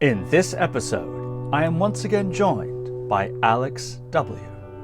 In this episode, I am once again joined by Alex W.,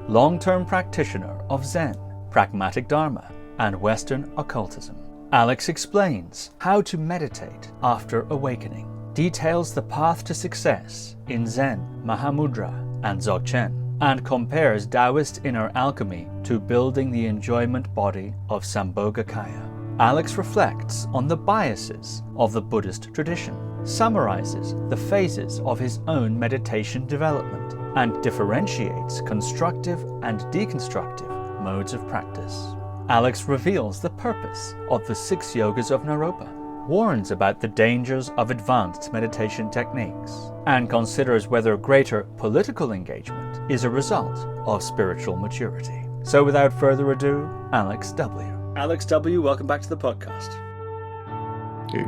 long-term practitioner of Zen, Pragmatic Dharma, and Western Occultism. Alex explains how to meditate after awakening, details the path to success in Zen, Mahāmudrā, and Dzogchen, and compares Taoist Inner Alchemy to building the enjoyment body of Saṃbhogakāya. Alex reflects on the biases of the Buddhist tradition, summarizes the phases of his own meditation development, and differentiates constructive and deconstructive modes of practice. Alex reveals the purpose of the 6 Yogas of Naropa, warns about the dangers of advanced meditation techniques, and considers whether greater political engagement is a result of spiritual maturity. So without further ado, Alex W. Alex W., welcome back to the podcast.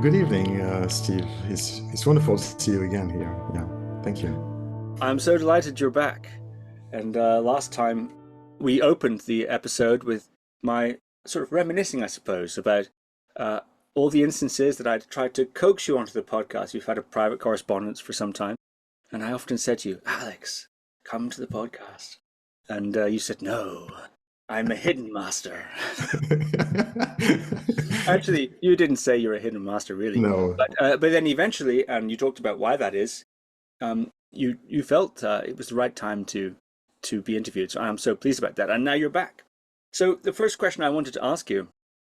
Good evening, Steve. It's wonderful to see you again here. Yeah, thank you. I'm so delighted you're back. And last time we opened the episode with my sort of reminiscing, I suppose, about all the instances that I'd tried to coax you onto the podcast. We've had a private correspondence for some time. And I often said to you, Alex, come to the podcast. And you said, no, I'm a hidden master. Actually, you didn't say you're a hidden master, really. No. But then eventually, and you talked about why that is, you felt it was the right time to be interviewed. So I'm so pleased about that. And now you're back. So the first question I wanted to ask you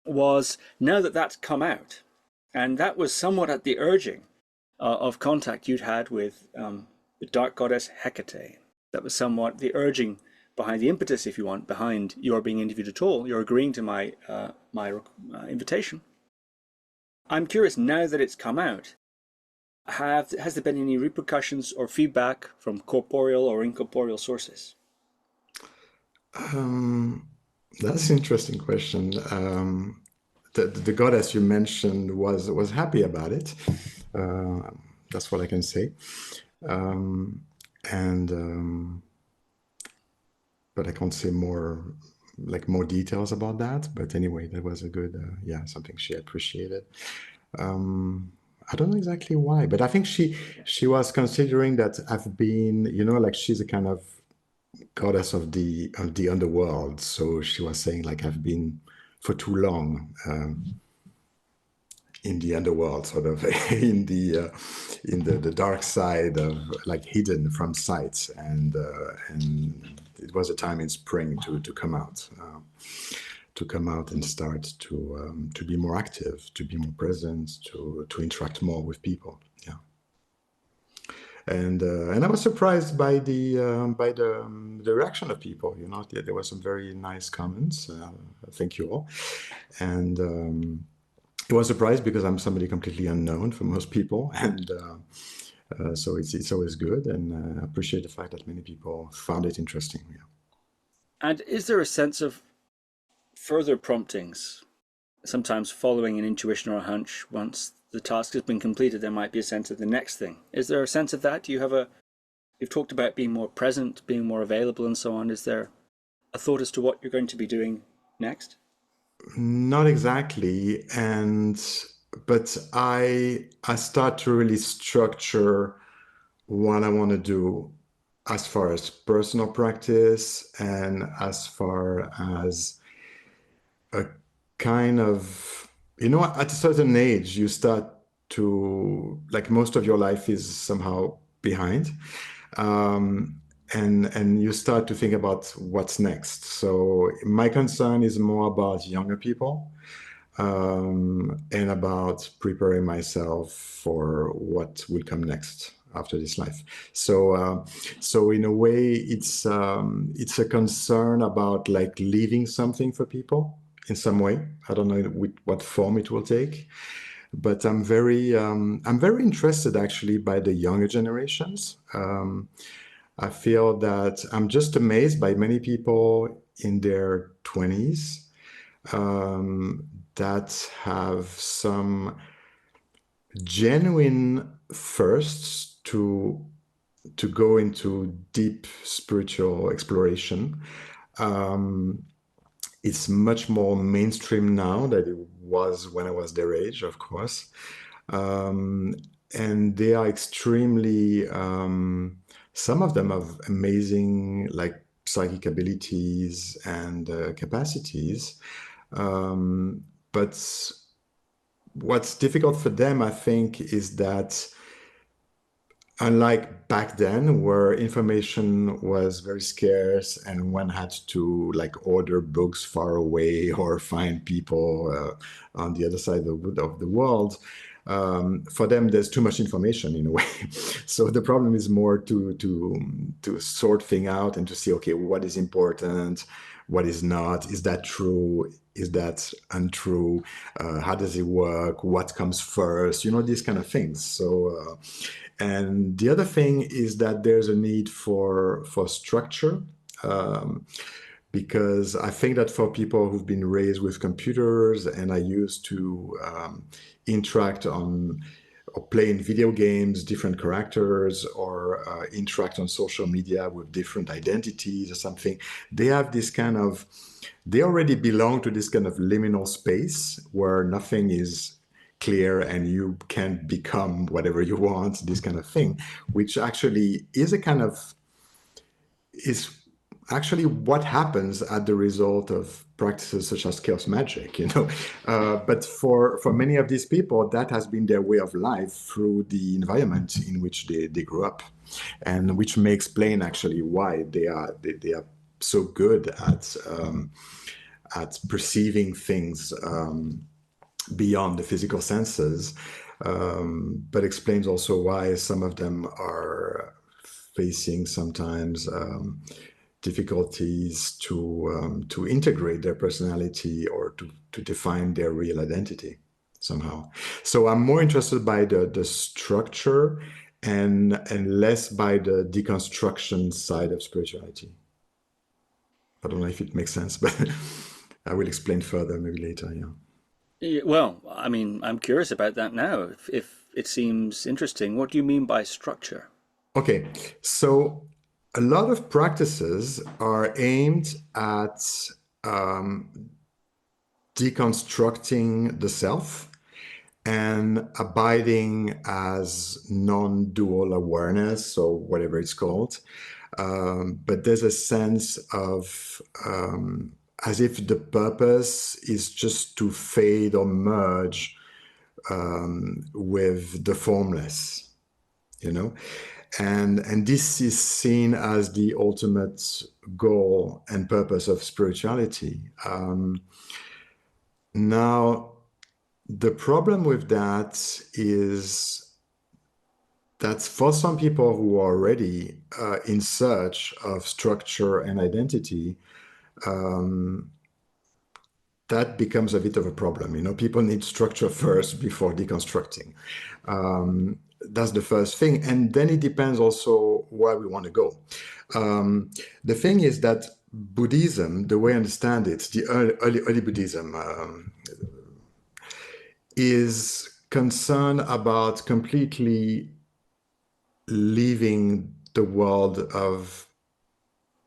was, now that that's come out, and that was somewhat at the urging of contact you'd had with the dark goddess Hecate. That was somewhat the urging behind the impetus, if you want, behind your being interviewed at all. You're agreeing to my invitation. I'm curious, now that it's come out, has there been any repercussions or feedback from corporeal or incorporeal sources? That's an interesting question. The goddess you mentioned was happy about it. That's what I can say. But I can't say more details about that. But anyway, that was a good, something she appreciated. I don't know exactly why, but I think she was considering that I've been, she's a kind of goddess of the underworld. So she was saying I've been for too long in the underworld, sort of in the dark side of hidden from sight, and it was a time in spring to come out and start to be more active, to be more present, to interact more with people. Yeah. And I was surprised by the reaction of people. There were some very nice comments. Thank you all. And I was surprised because I'm somebody completely unknown for most people, and so it's always good, and I appreciate the fact that many people found it interesting. Yeah. And is there a sense of further promptings, sometimes following an intuition or a hunch? Once the task has been completed, there might be a sense of the next thing. Is there a sense of that? Do you have you've talked about being more present, being more available, and so on. Is there a thought as to what you're going to be doing next? Not exactly, but I start to really structure what I want to do as far as personal practice, and as far as a kind of, at a certain age, you start to, most of your life is somehow behind. And you start to think about what's next. So my concern is more about younger people, and about preparing myself for what will come next after this life. So in a way, it's a concern about leaving something for people in some way. I don't know what form it will take, but I'm very interested actually by the younger generations. I feel that I'm just amazed by many people in their 20s that have some genuine thirsts to go into deep spiritual exploration. It's much more mainstream now than it was when I was their age, of course. and they are extremely, some of them have amazing like psychic abilities and capacities. But what's difficult for them, I think, is that unlike back then, where information was very scarce and one had to like order books far away or find people on the other side of the world, for them, there's too much information in a way. So the problem is more to sort things out and to see, okay, what is important, what is not, is that true, is that untrue, how does it work, what comes first, these kind of things. So and the other thing is that there's a need for structure, because I think that for people who've been raised with computers and are used to interact on or play in video games, different characters, or interact on social media with different identities or something, they already belong to this kind of liminal space where nothing is clear and you can become whatever you want, this kind of thing, which actually is actually what happens as the result of practices such as chaos magic, but for many of these people, that has been their way of life through the environment in which they grew up, and which may explain actually why they are so good at perceiving things beyond the physical senses, but explains also why some of them are facing sometimes difficulties to integrate their personality or to define their real identity somehow. So I'm more interested by the structure and less by the deconstruction side of spirituality. I don't know if it makes sense, but I will explain further maybe later. Yeah. Yeah, well, I mean, I'm curious about that now. If it seems interesting, what do you mean by structure? Okay, so a lot of practices are aimed at deconstructing the self and abiding as non-dual awareness, or whatever it's called. But there's a sense of as if the purpose is just to fade or merge with the formless, and this is seen as the ultimate goal and purpose of spirituality. Now, the problem with that is that for some people who are already in search of structure and identity, that becomes a bit of a problem. People need structure first before deconstructing. That's the first thing. And then it depends also where we want to go. The thing is that Buddhism, the way I understand it, the early Buddhism, is concerned about completely leaving the world of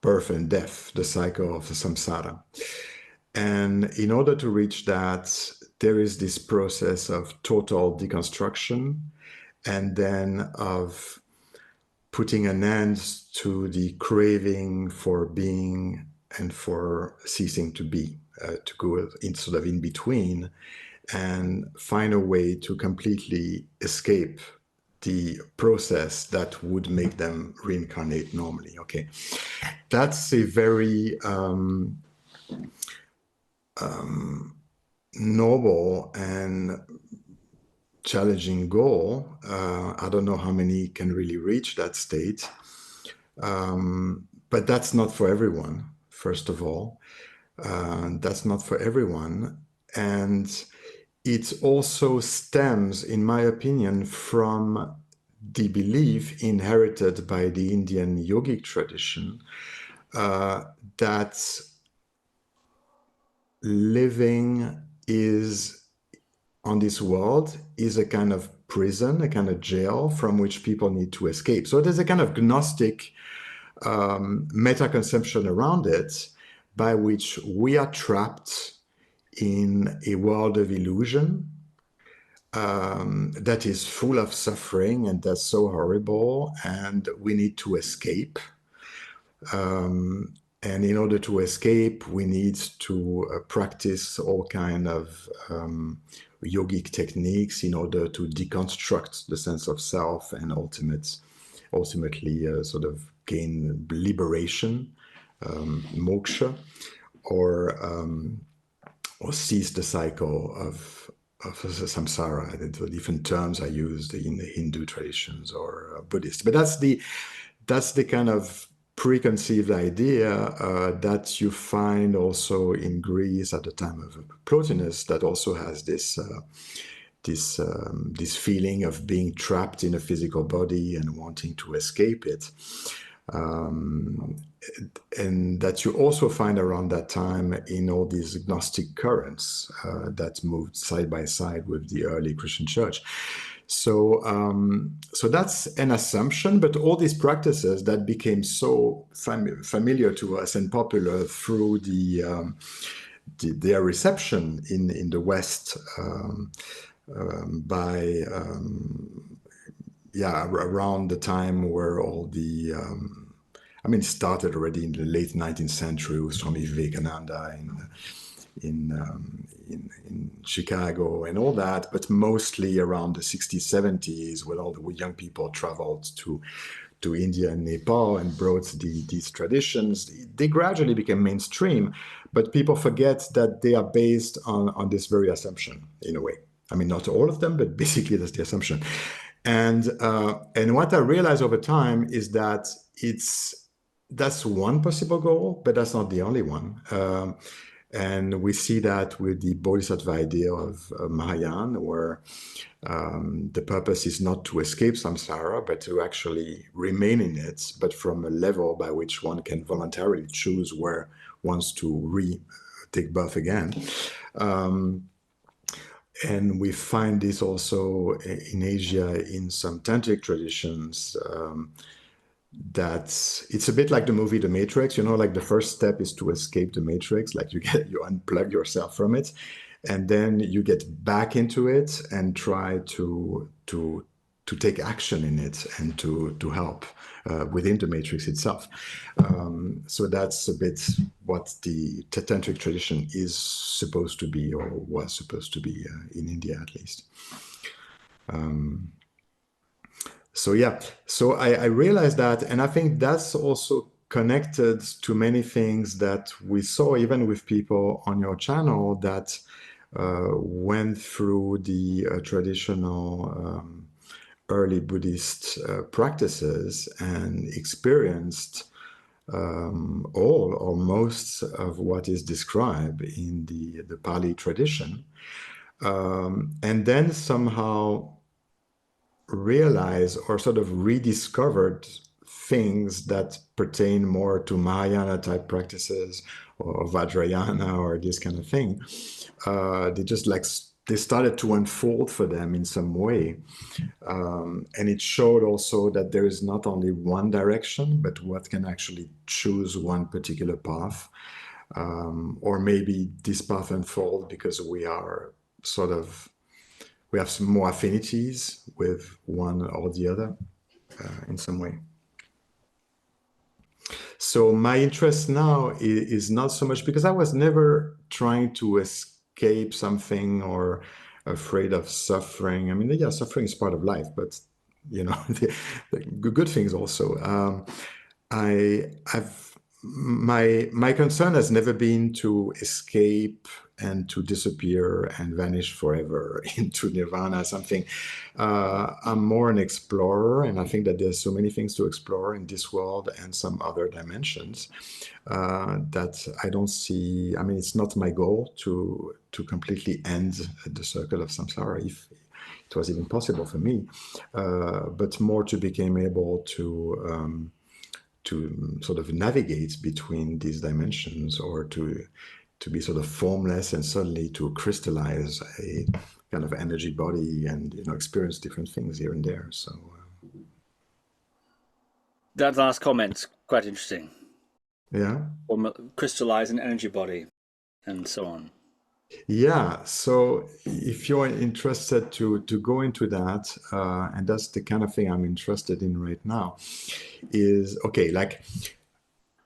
birth and death, the cycle of the samsara. And in order to reach that, there is this process of total deconstruction, and then of putting an end to the craving for being and for ceasing to be, to go in sort of in between and find a way to completely escape the process that would make them reincarnate normally. Okay, that's a very noble and challenging goal. I don't know how many can really reach that state, but that's not for everyone. First of all, that's not for everyone, and it also stems, in my opinion, from the belief inherited by the Indian yogic tradition that living on this world is a kind of prison, a kind of jail from which people need to escape. So there's a kind of Gnostic meta-conception around it, by which we are trapped in a world of illusion, that is full of suffering and that's so horrible, and we need to escape. And in order to escape, we need to practice all kind of yogic techniques in order to deconstruct the sense of self and ultimately sort of gain liberation, moksha, or cease the cycle of samsara. The different terms are used in the Hindu traditions or Buddhist, but that's the kind of preconceived idea that you find also in Greece at the time of Plotinus, that also has this feeling of being trapped in a physical body and wanting to escape it. And that you also find around that time in all these Gnostic currents that moved side by side with the early Christian church. So that's an assumption, but all these practices that became so familiar to us and popular through their reception in the West around the time where all the it started already in the late 19th century with Swami Vivekananda in Chicago and all that, but mostly around the 60s, 70s, when all the young people traveled to India and Nepal and brought these traditions. They gradually became mainstream, but people forget that they are based on this very assumption in a way. I mean, not all of them, but basically that's the assumption. And what I realized over time is that that's one possible goal, but that's not the only one. And we see that with the Bodhisattva idea of Mahayana, where the purpose is not to escape samsara, but to actually remain in it, but from a level by which one can voluntarily choose where wants to take birth again. And we find this also in Asia in some tantric traditions, that it's a bit like the movie The Matrix, like the first step is to escape the Matrix, like you unplug yourself from it, and then you get back into it and try to take action in it and to help within the Matrix itself. So that's a bit what the tantric tradition is supposed to be, or was supposed to be in India at least. So I realized that, and I think that's also connected to many things that we saw even with people on your channel that went through the traditional early Buddhist practices and experienced all or most of what is described in the Pali tradition, and then somehow realize or sort of rediscovered things that pertain more to Mahayana type practices or Vajrayana or this kind of thing. They started to unfold for them in some way. And it showed also that there is not only one direction, but what can actually choose one particular path. Or maybe this path unfold because we have some more affinities with one or the other in some way. So my interest now is not so much because I was never trying to escape something or afraid of suffering. I mean, yeah, suffering is part of life, but the good things also. My concern has never been to escape and to disappear and vanish forever into nirvana or something. I'm more an explorer, and I think that there's so many things to explore in this world and some other dimensions that I don't see. I mean, it's not my goal to completely end the circle of samsara, if it was even possible for me, but more to become able to sort of navigate between these dimensions, or to be sort of formless and suddenly to crystallize a kind of energy body and experience different things here and there. So that last comment's quite interesting. Yeah. Or crystallize an energy body and so on. Yeah, so if you're interested to go into that, and that's the kind of thing I'm interested in right now, is okay, like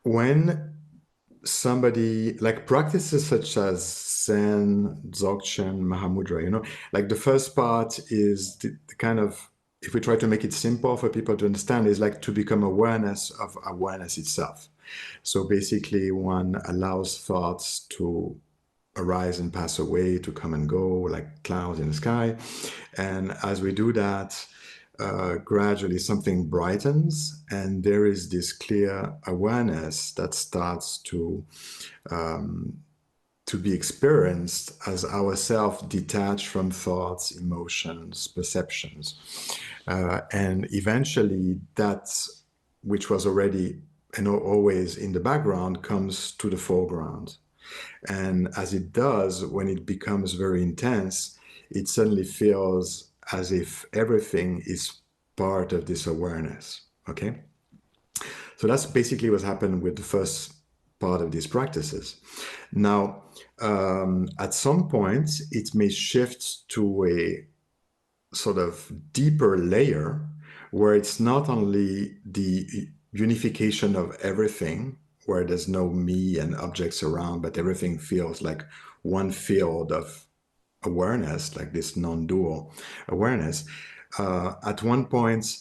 when somebody like practices such as Zen, Dzogchen, Mahāmudrā, like the first part is the kind of, if we try to make it simple for people to understand, is like to become awareness of awareness itself. So basically, one allows thoughts to arise and pass away, to come and go like clouds in the sky. And as we do that, gradually something brightens, and there is this clear awareness that starts to be experienced as ourself detached from thoughts, emotions, perceptions. And eventually that which was already and always in the background comes to the foreground. And as it does, when it becomes very intense, it suddenly feels as if everything is part of this awareness. Okay? So that's basically what happened with the first part of these practices. Now, at some point, it may shift to a sort of deeper layer where it's not only the unification of everything, where there's no me and objects around, but everything feels like one field of awareness, like this non-dual awareness. At one point,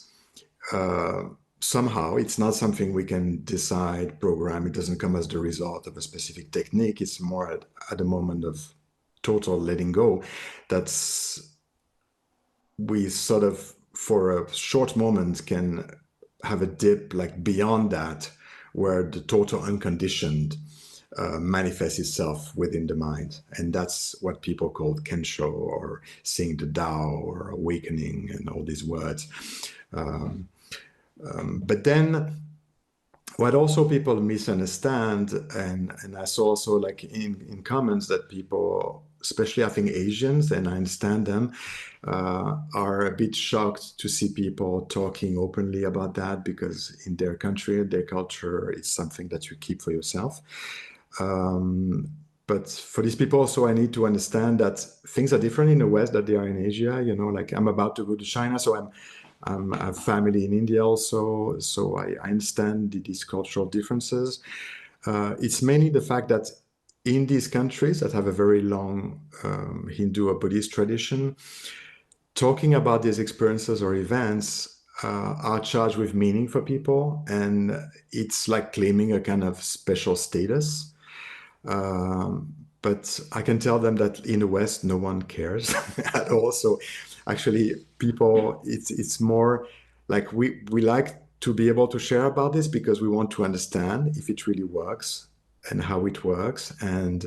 somehow it's not something we can decide, program. It doesn't come as the result of a specific technique. It's more at a moment of total letting go. That's we sort of, for a short moment, can have a dip like beyond that, where the total unconditioned manifests itself within the mind. And that's what people call Kensho, or seeing the Tao, or awakening, and all these words. But then what also people misunderstand, and I saw also like in comments that people, especially I think Asians, and I understand them, are a bit shocked to see people talking openly about that, because in their country, their culture, it's something that you keep for yourself. But for these people also, I need to understand that things are different in the West than they are in Asia. Like I'm about to go to China, so I have family in India also, so I understand these cultural differences. It's mainly the fact that in these countries that have a very long Hindu or Buddhist tradition, talking about these experiences or events are charged with meaning for people, and it's like claiming a kind of special status. But I can tell them that in the West, no one cares at all. So actually, people, it's more like we like to be able to share about this, because we want to understand if it really works and how it works, and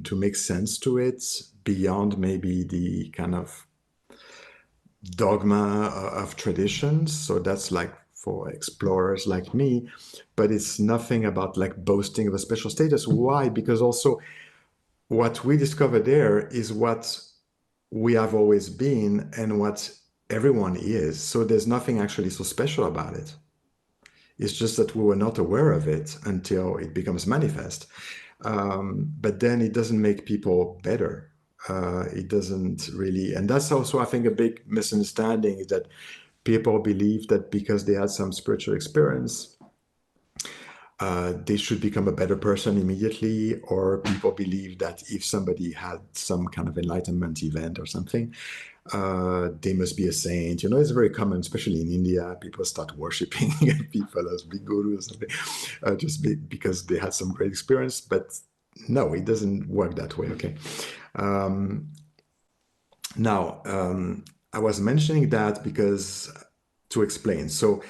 to make sense to it beyond maybe the kind of dogma of traditions. So that's like for explorers like me, but it's nothing about like boasting of a special status. Why? Because also what we discover there is what we have always been and what everyone is. So there's nothing actually so special about it. It's just that we were not aware of it until it becomes manifest. But then it doesn't make people better. It doesn't really, and that's also, I think, a big misunderstanding, is that people believe that because they had some spiritual experience, they should become a better person immediately, or people believe that if somebody had some kind of enlightenment event or something, they must be a saint. It's very common, especially in India. People start worshiping people as big gurus, or something, because they had some great experience. But no, it doesn't work that way. Okay. Now, I was mentioning that because to explain. So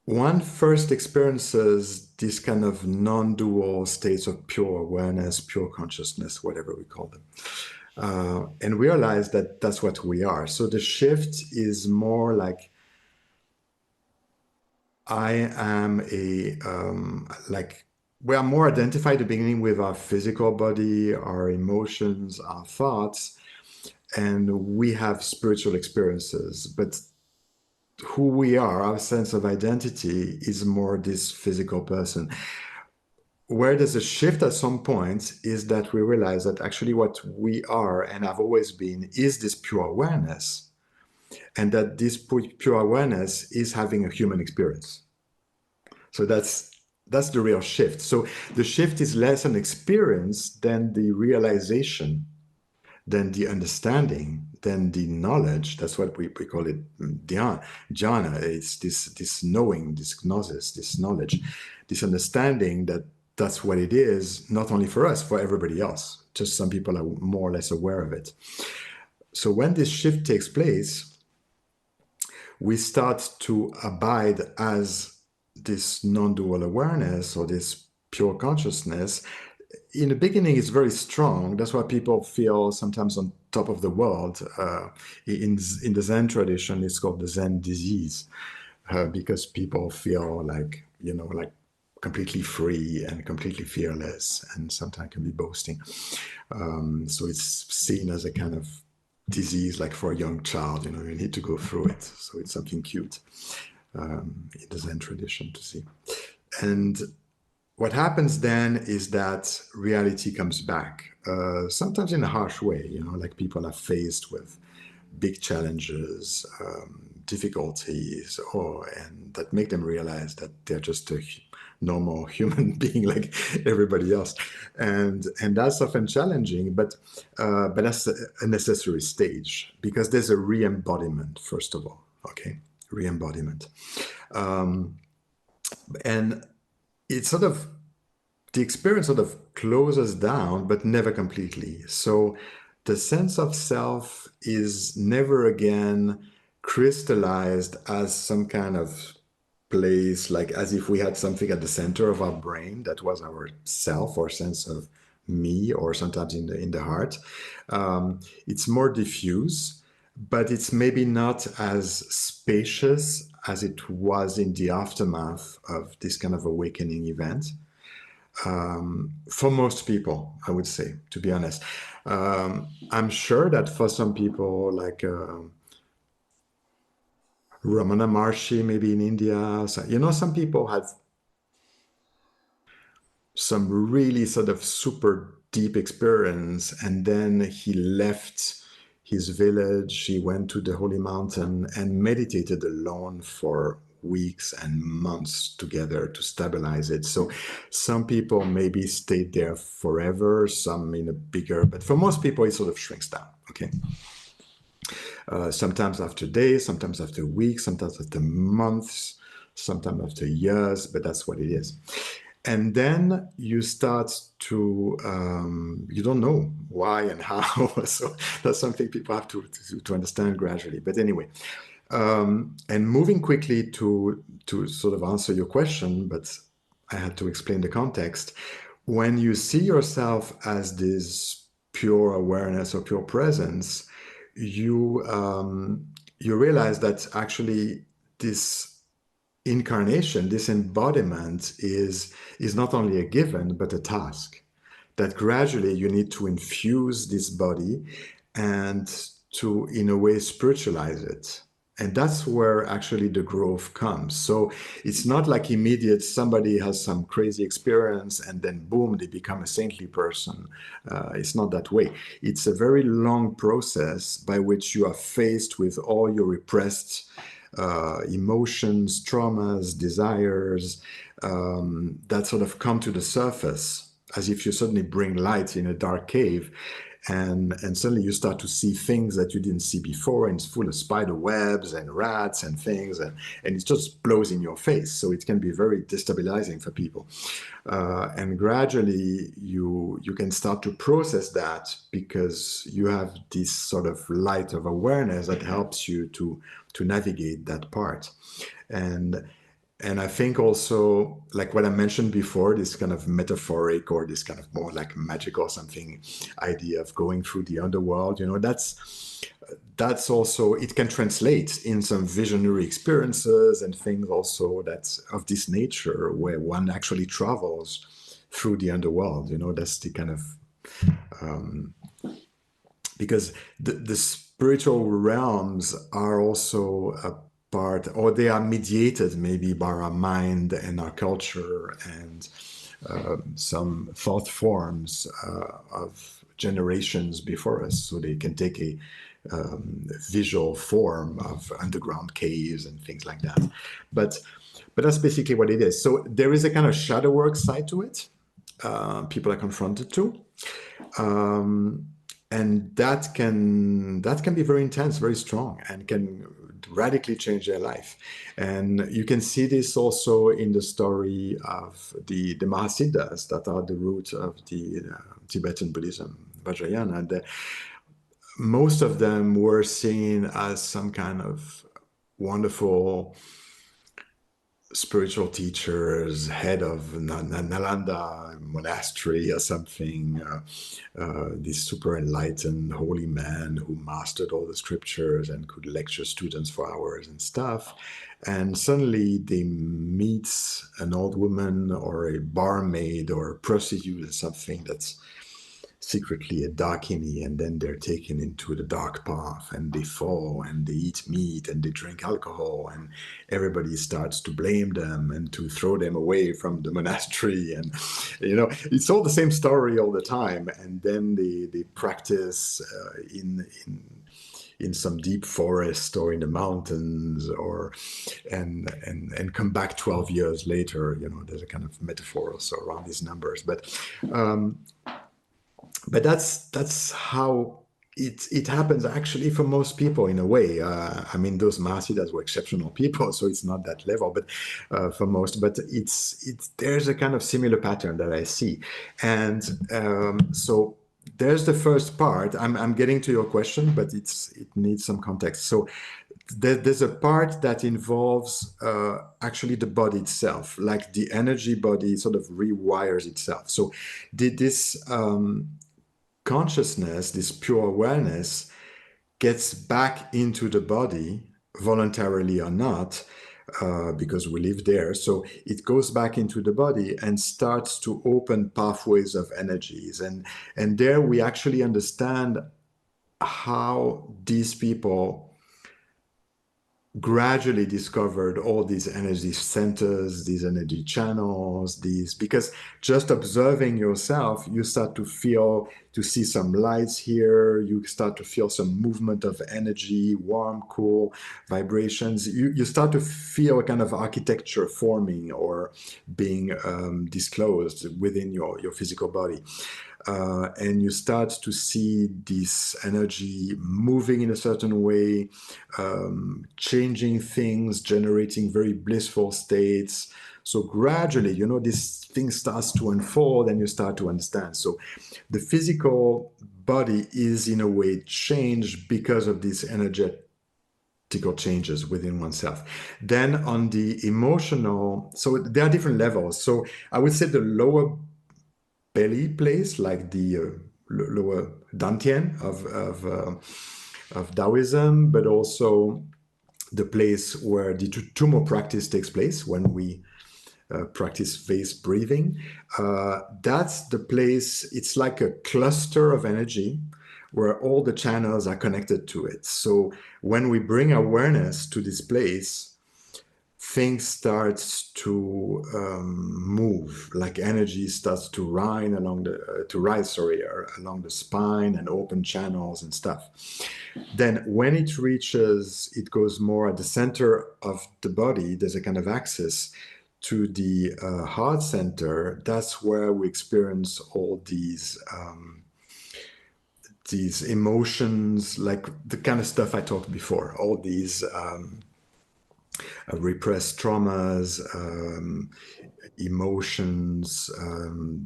one first experiences this kind of non-dual states of pure awareness, pure consciousness, whatever we call them, and realize that that's what we are. So the shift is more like, I am we are more identified at the beginning with our physical body, our emotions, our thoughts, and we have spiritual experiences. But who we are, our sense of identity, is more this physical person. where there's a shift at some point is that we realize that actually what we are and have always been is this pure awareness, and that this pure awareness is having a human experience. So that's the real shift. So the shift is less an experience than the realization, than the understanding, than the knowledge. That's what we call it jhana. It's this knowing, this gnosis, this knowledge, this understanding that that's what it is, not only for us, for everybody else. Just some people are more or less aware of it. So when this shift takes place, we start to abide as this non-dual awareness or this pure consciousness. In the beginning, it's very strong. That's why people feel sometimes on top of the world. In the Zen tradition, it's called the Zen disease, because people feel like, like completely free and completely fearless, and sometimes can be boasting. So it's seen as a kind of disease, like for a young child, you need to go through it. So it's something cute in the Zen tradition to see. And what happens then is that reality comes back, sometimes in a harsh way, like people are faced with big challenges, difficulties, and that make them realize that they're just a normal human being like everybody else, and that's often challenging, but that's a necessary stage, because there's a re-embodiment, first of all. Okay, re-embodiment, and it's sort of, the experience sort of closes down, but never completely. So the sense of self is never again crystallized as some kind of place, like as if we had something at the center of our brain that was our self or sense of me, or sometimes in the heart. It's more diffuse, but it's maybe not as spacious as it was in the aftermath of this kind of awakening event. For most people, I would say, to be honest. I'm sure that for some people, like Ramana Maharshi, maybe in India, so, some people had some really sort of super deep experience, and then he left his village, he went to the holy mountain and meditated alone for weeks and months together to stabilize it. So some people maybe stayed there forever, some in a bigger, but for most people it sort of shrinks down. Okay. Sometimes after days, sometimes after weeks, sometimes after months, sometimes after years, but that's what it is. And then you start to, you don't know why and how. So that's something people have to understand gradually. But anyway, and moving quickly to sort of answer your question, but I had to explain the context. When you see yourself as this pure awareness or pure presence, you realize that actually this incarnation, this embodiment is not only a given, but a task. That gradually you need to infuse this body and to, in a way, spiritualize it. And that's where actually the growth comes. So it's not like immediate, somebody has some crazy experience and then boom, they become a saintly person. It's not that way. It's a very long process by which you are faced with all your repressed emotions, traumas, desires that sort of come to the surface, as if you suddenly bring light in a dark cave, and suddenly you start to see things that you didn't see before, and it's full of spider webs and rats and things, and it just blows in your face. So it can be very destabilizing for people. And gradually you can start to process that, because you have this sort of light of awareness that helps you to navigate that part. And I think also, like what I mentioned before, this kind of metaphoric or this kind of more like magical something idea of going through the underworld, that's also, it can translate in some visionary experiences and things also that's of this nature, where one actually travels through the underworld. That's the kind of, because the spiritual realms are also a part, or they are mediated maybe by our mind and our culture, and some thought forms of generations before us, so they can take a visual form of underground caves and things like that. But that's basically what it is. So there is a kind of shadow work side to it. People are confronted to. And that can be very intense, very strong, and can radically change their life. And you can see this also in the story of the Mahasiddhas that are the root of the Tibetan Buddhism, Vajrayana. Most of them were seen as some kind of wonderful spiritual teachers, head of Nalanda monastery or something, this super enlightened holy man who mastered all the scriptures and could lecture students for hours and stuff. And suddenly they meet an old woman or a barmaid or a prostitute or something that's secretly a dakini, and then they're taken into the dark path and they fall and they eat meat and they drink alcohol, and everybody starts to blame them and to throw them away from the monastery. And it's all the same story all the time. And then they practice in some deep forest or in the mountains, and come back 12 years later. There's a kind of metaphor also around these numbers, but that's how it happens actually for most people in a way. Those Mahasiddhas were exceptional people, so it's not that level, but for most. But there's a kind of similar pattern that I see, and so there's the first part. I'm getting to your question, but it needs some context. So there's a part that involves actually the body itself, like the energy body sort of rewires itself. So this consciousness, this pure awareness, gets back into the body, voluntarily or not, because we live there. So it goes back into the body and starts to open pathways of energies. And there we actually understand how these people gradually discovered all these energy centers, these energy channels, because just observing yourself, you start to see some lights here, you start to feel some movement of energy, warm, cool vibrations. You start to feel a kind of architecture forming or being disclosed within your physical body. And you start to see this energy moving in a certain way, changing things, generating very blissful states. So gradually, this thing starts to unfold and you start to understand. So the physical body is in a way changed because of these energetic changes within oneself. Then on the emotional, so there are different levels. So I would say the lower belly place, like the lower dantian of Taoism, but also the place where the Tummo practice takes place when we practice face breathing. That's the place, it's like a cluster of energy where all the channels are connected to it. So when we bring awareness to this place, things starts to move, like energy starts to rise along the spine and open channels and stuff. Then when it goes more at the center of the body, there's a kind of axis to the heart center. That's where we experience all these emotions, like the kind of stuff I talked before, all these repressed traumas, emotions,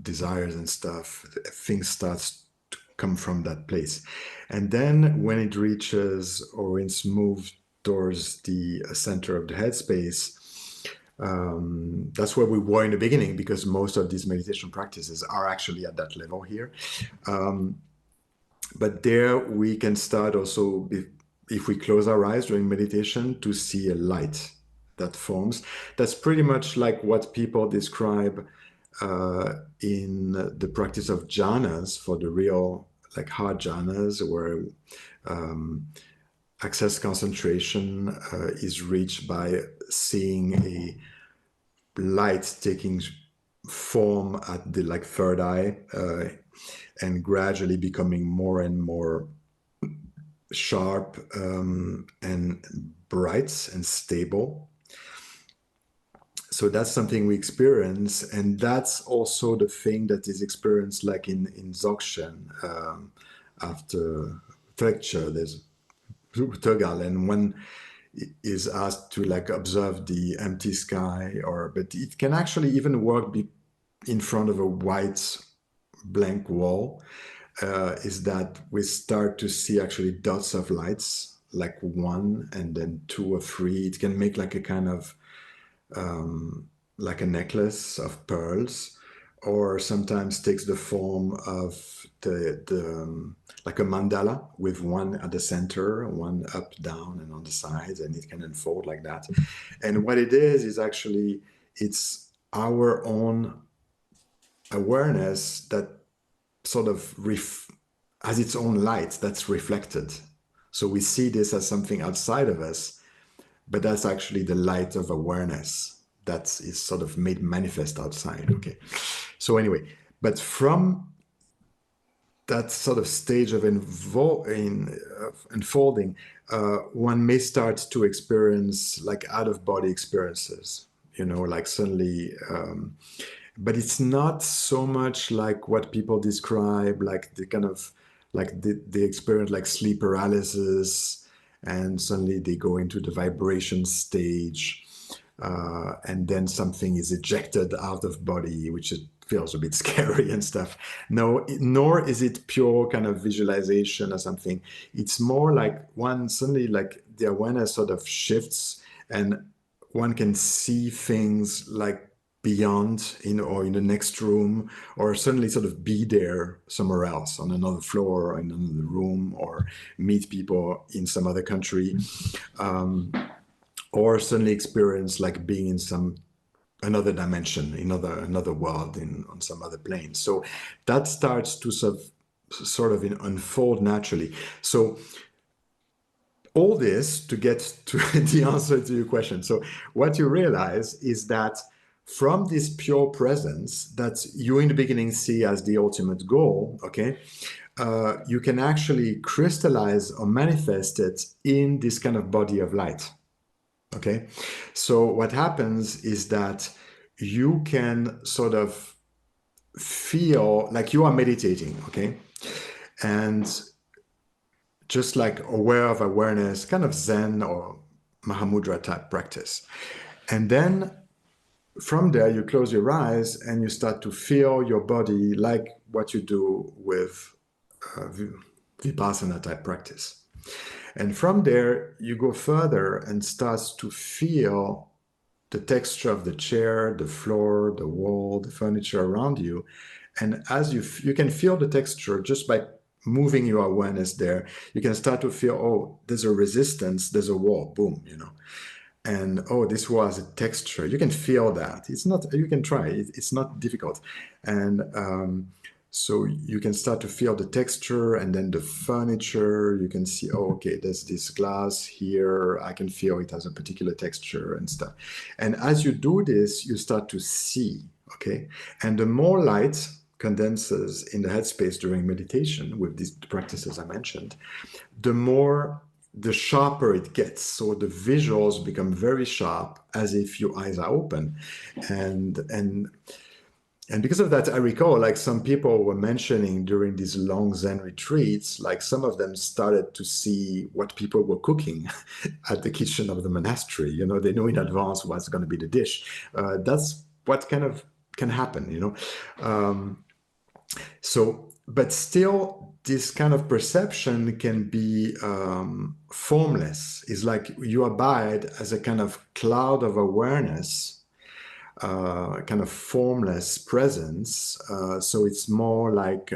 desires and stuff. Things starts to come from that place. And then when it reaches or it's moved towards the center of the headspace, that's where we were in the beginning, because most of these meditation practices are actually at that level here. But there we can start also, if we close our eyes during meditation, to see a light that forms. That's pretty much like what people describe in the practice of jhanas, for the real, like hard jhanas, where access concentration is reached by seeing a light taking form at the like third eye, and gradually becoming more and more sharp and bright and stable. So that's something we experience, and that's also the thing that is experienced like in Dzogchen. After lecture, there's Tögal, and one is asked to like observe the empty sky, but it can actually even work in front of a white blank wall. Is that we start to see actually dots of lights, like 1 and then 2 or 3. It can make like a kind of like a necklace of pearls, or sometimes takes the form of the like a mandala with 1 at the center, 1 up, down, and on the sides, and it can unfold like that. And what it is actually, it's our own awareness that sort of has its own light that's reflected. So we see this as something outside of us, but that's actually the light of awareness that is sort of made manifest outside. Okay. So anyway, but from that sort of stage of unfolding, one may start to experience like out-of-body experiences, like suddenly, but it's not so much like what people describe, like the kind of, like they experience like sleep paralysis, and suddenly they go into the vibration stage, and then something is ejected out of body, which feels a bit scary and stuff. No, nor is it pure kind of visualization or something. It's more like one suddenly, like the awareness sort of shifts, and one can see things like beyond, or in the next room, or suddenly sort of be there somewhere else, on another floor, or in another room, or meet people in some other country, or suddenly experience like being in another dimension, another world, on some other plane. So that starts to sort of unfold naturally. So all this to get to the answer to your question. So what you realize is that from this pure presence that you in the beginning see as the ultimate goal, okay, you can actually crystallize or manifest it in this kind of body of light. Okay, so what happens is that you can sort of feel like you are meditating, okay, and just like aware of awareness, kind of Zen or Mahāmudrā type practice. And then from there, you close your eyes and you start to feel your body like what you do with Vipassana type practice. And from there, you go further and starts to feel the texture of the chair, the floor, the wall, the furniture around you. And as you can feel the texture just by moving your awareness there, you can start to feel, oh, there's a resistance, there's a wall, boom, And oh, this was a texture. You can feel that. It's not, you can try, it's not difficult. And so you can start to feel the texture, and then the furniture, you can see, oh, okay, there's this glass here. I can feel it has a particular texture and stuff. And as you do this, you start to see, okay? And the more light condenses in the headspace during meditation with these practices I mentioned, the sharper it gets. So the visuals become very sharp, as if your eyes are open. And because of that, I recall like some people were mentioning during these long Zen retreats, like some of them started to see what people were cooking at the kitchen of the monastery. They know in advance what's going to be the dish. That's what kind of can happen, but still, this kind of perception can be formless. It's like you abide as a kind of cloud of awareness, kind of formless presence. So it's more like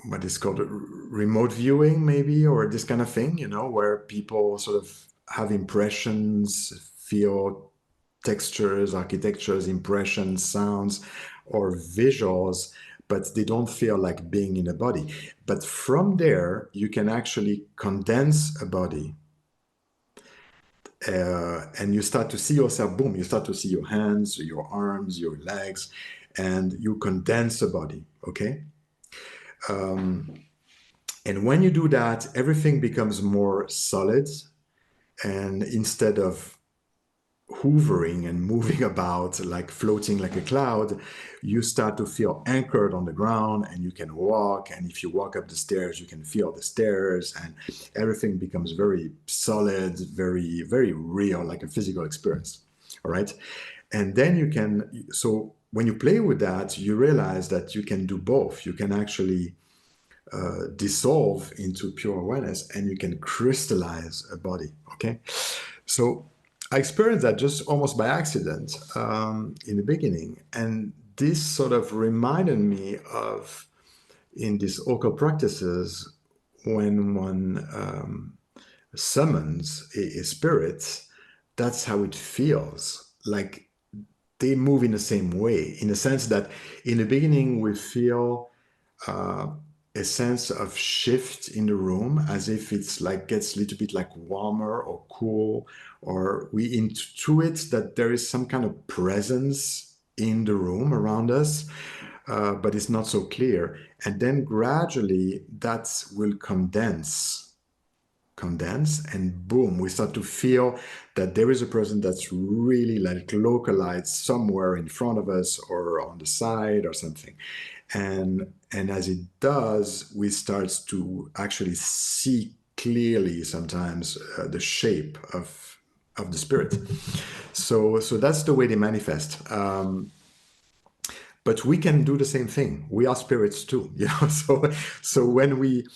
what is called remote viewing, maybe, or this kind of thing, where people sort of have impressions, feel textures, architectures, impressions, sounds, or visuals, but they don't feel like being in a body. But from there, you can actually condense a body and you start to see yourself, boom, you start to see your hands, your arms, your legs, and you condense the body, okay? And when you do that, everything becomes more solid, and instead of hovering and moving about, like floating like a cloud, you start to feel anchored on the ground, and you can walk. And if you walk up the stairs, you can feel the stairs, and everything becomes very solid, very, very real, like a physical experience. All right. And then you can, so when you play with that, you realize that you can do both. You can actually dissolve into pure awareness, and you can crystallize a body. Okay. So I experienced that just almost by accident in the beginning. And this sort of reminded me of, in these occult practices, when one summons a spirit, that's how it feels. Like they move in the same way, in the sense that in the beginning we feel a sense of shift in the room, as if it's like gets a little bit like warmer or cool, or we intuit that there is some kind of presence in the room around us, but it's not so clear. And then gradually that will condense, and boom, we start to feel that there is a person that's really like localized somewhere in front of us or on the side or something. And as it does, we start to actually see clearly sometimes the shape of the spirit. So that's the way they manifest. But we can do the same thing. We are spirits too, you know. So when we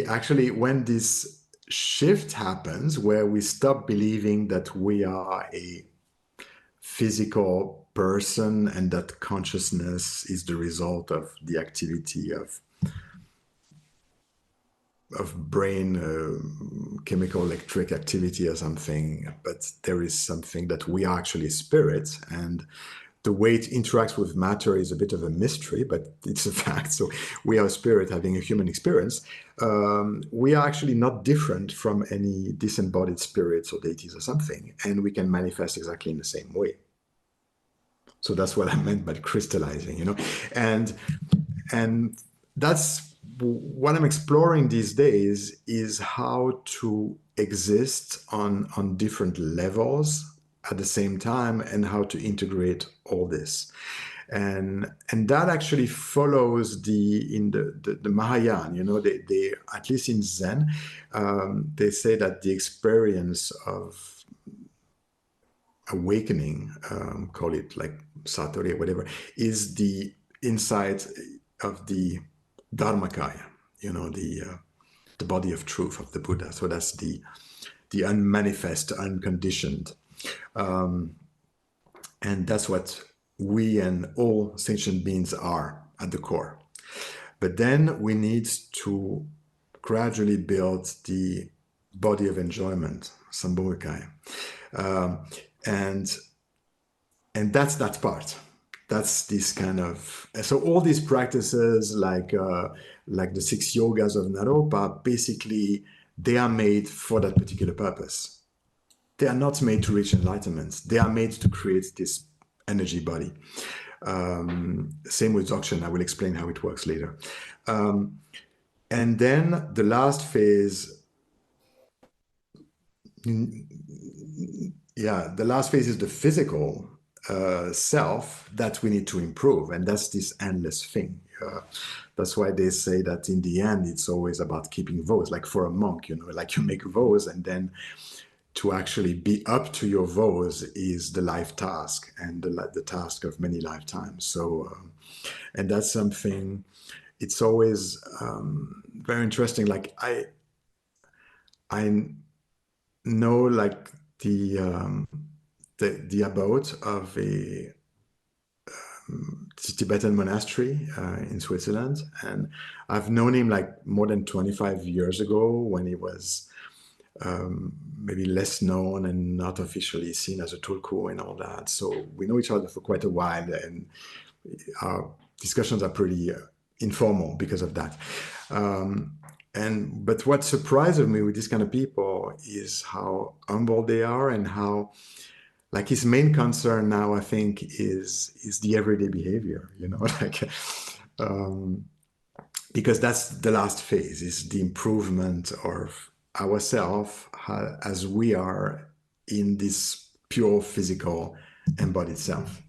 actually, when this shift happens, where we stop believing that we are a physical person and that consciousness is the result of the activity of brain chemical electric activity or something, but there is something that we are actually spirit, and the way it interacts with matter is a bit of a mystery, but it's a fact. So we are a spirit having a human experience. We are actually not different from any disembodied spirits or deities or something, and we can manifest exactly in the same way. So that's what I meant by crystallizing, you know, and that's what I'm exploring these days, is how to exist on different levels at the same time, and how to integrate all this. And that actually follows the Mahayana, you know, they at least in Zen, they say that the experience of awakening, call it like Satori or whatever, is the insight of the Dharmakāya, you know, the body of truth of the Buddha. So that's the unmanifest, unconditioned. And that's what we and all sentient beings are at the core. But then we need to gradually build the body of enjoyment, Saṃbhogakāya. And that's that part. That's this kind of, so all these practices like the 6 yogas of Naropa, basically they are made for that particular purpose. They are not made to reach enlightenment. They are made to create this energy body. Same with Dzogchen. I will explain how it works later. And then the last phase, the last phase is the physical self that we need to improve. And that's this endless thing. That's why they say that in the end, it's always about keeping vows. Like for a monk, you know, like you make vows, and then to actually be up to your vows is the life task, and the task of many lifetimes. So, and that's something, it's always very interesting. Like I know like the abode of a Tibetan monastery in Switzerland, and I've known him like more than 25 years ago, when he was maybe less known and not officially seen as a tulku and all that. So we know each other for quite a while, and our discussions are pretty informal because of that. But what surprises me with these kind of people is how humble they are, and how, like, his main concern now, I think, is the everyday behavior, like, because that's the last phase, is the improvement of ourselves as we are in this pure physical embodied self.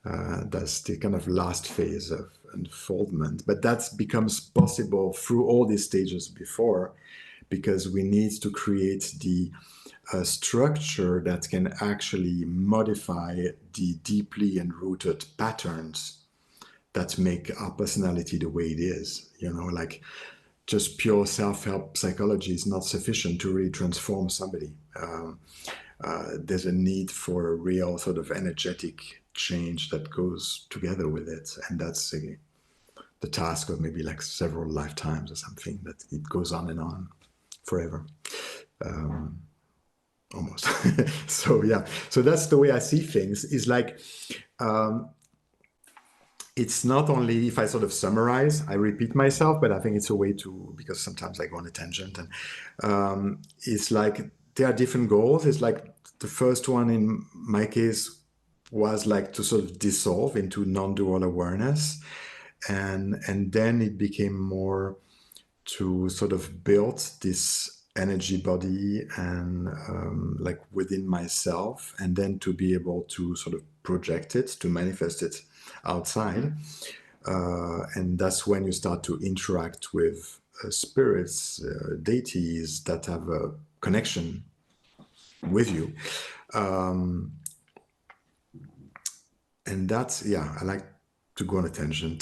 That's the kind of last phase of unfoldment. But that becomes possible through all these stages before, because we need to create the structure that can actually modify the deeply enrooted patterns that make our personality the way it is. Like, just pure self-help psychology is not sufficient to really transform somebody. There's a need for a real sort of energetic change that goes together with it, and that's the task of maybe like several lifetimes or something, that it goes on and on forever, almost. So that's the way I see things, is like, it's not only, if I sort of summarize, I repeat myself, but I think it's a way to, because sometimes I go on a tangent, and it's like there are different goals. It's like the first one in my case was like to sort of dissolve into non-dual awareness, and then it became more to sort of build this energy body and like within myself, and then to be able to sort of project it, to manifest it outside. And that's when you start to interact with spirits, deities that have a connection with you. And that's, I like to go on a tangent.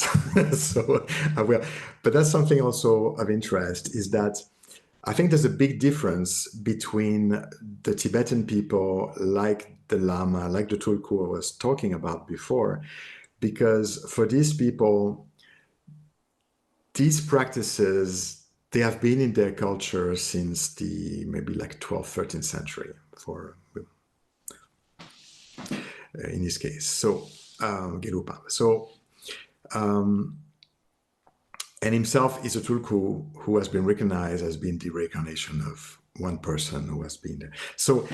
So I will. But that's something also of interest, is that I think there's a big difference between the Tibetan people, like the Lama, like the Tulku I was talking about before, because for these people, these practices, they have been in their culture since the maybe like 12th, 13th century, for in this case. So Gerupa. So and himself is a Tulku who has been recognized as being the reincarnation of one person who has been there. So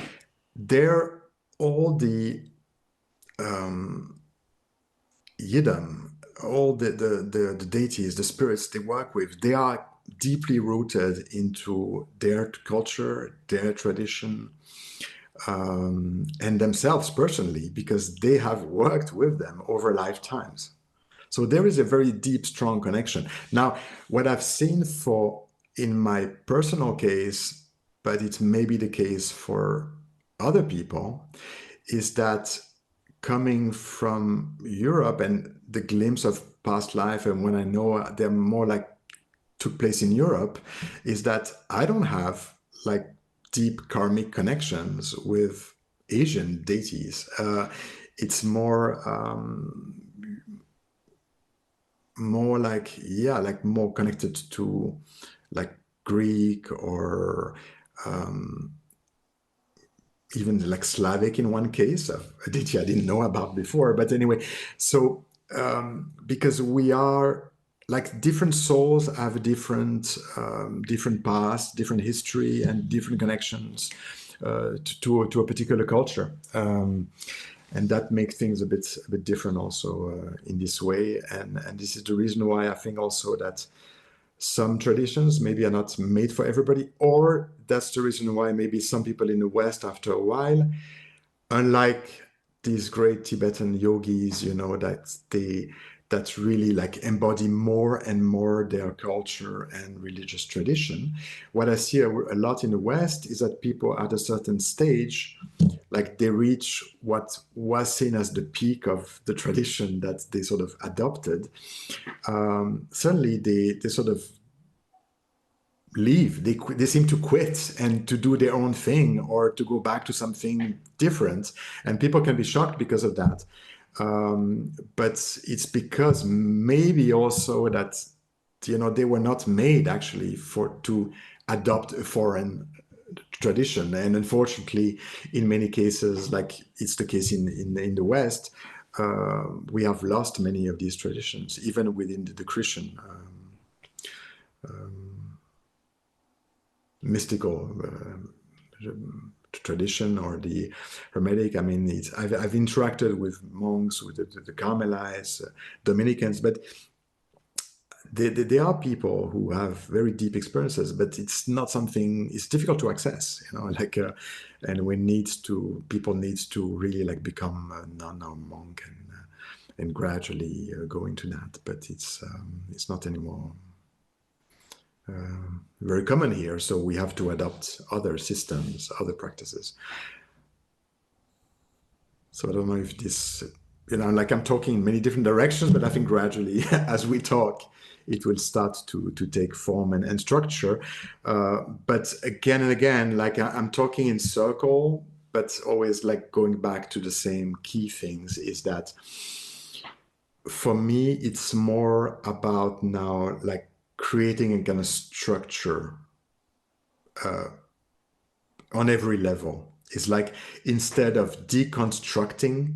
they're all the Yidam, all the deities, the spirits they work with, they are deeply rooted into their culture, their tradition, and themselves personally, because they have worked with them over lifetimes. So there is a very deep, strong connection. Now, what I've seen in my personal case, but it may be the case for other people, is that coming from Europe and the glimpse of past life, and when I know they're more like took place in Europe, is that I don't have like deep karmic connections with Asian deities. It's more like, like more connected to like Greek or even like Slavic in one case, a deity I didn't know about before. But anyway, so because we are like different souls have different past, different history, and different connections to a particular culture. And that makes things a bit different also in this way. And this is the reason why I think also that some traditions maybe are not made for everybody, or that's the reason why maybe some people in the West, after a while, unlike these great Tibetan yogis, that really like embody more and more their culture and religious tradition. What I see a lot in the West is that people at a certain stage, like they reach what was seen as the peak of the tradition that they sort of adopted. Suddenly they sort of leave. They seem to quit and to do their own thing, or to go back to something different. And people can be shocked because of that. But it's because maybe also that, they were not made actually to adopt a foreign tradition. And unfortunately, in many cases, like it's the case in the West, we have lost many of these traditions, even within the Christian mystical tradition or the Hermetic. I mean, I've interacted with monks, with the Carmelites, Dominicans, but there are people who have very deep experiences, but it's not something, it's difficult to access, like, and people needs to really like become a nun or monk and gradually go into that. But it's not anymore very common here. So we have to adopt other systems, other practices. So I don't know if this, like I'm talking in many different directions, but I think gradually as we talk, it will start to take form and structure. But again and again, like I'm talking in circle, but always like going back to the same key things, is that for me, it's more about now like creating a kind of structure on every level. It's like instead of deconstructing,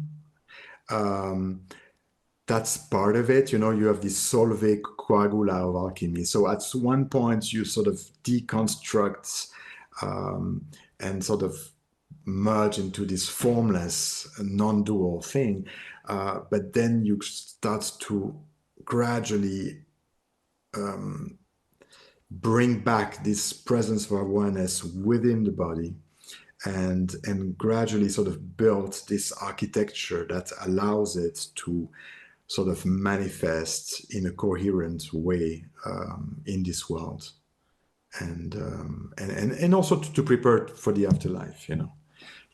that's part of it. You have this solve coagula of alchemy. So at one point you sort of deconstruct and sort of merge into this formless non-dual thing. But then you start to gradually bring back this presence of awareness within the body and gradually sort of build this architecture that allows it to sort of manifest in a coherent way in this world, and also to prepare for the afterlife,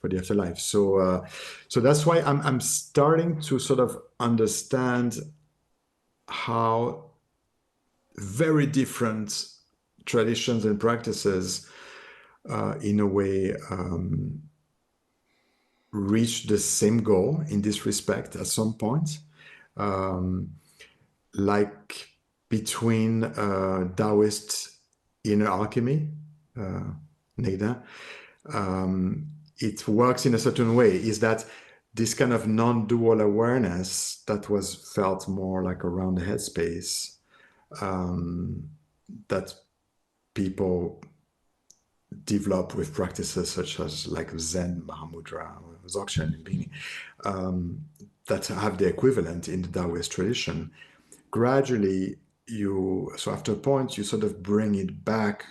for the afterlife. So that's why I'm starting to sort of understand how very different traditions and practices, in a way, reach the same goal in this respect at some point. Like between Taoist Inner Alchemy, Neda, it works in a certain way, is that this kind of non-dual awareness that was felt more like around the headspace, that people develop with practices such as like Zen, Mahāmudrā, or Dzogchen in beginning, that have the equivalent in the Taoist tradition. Gradually, so after a point, you sort of bring it back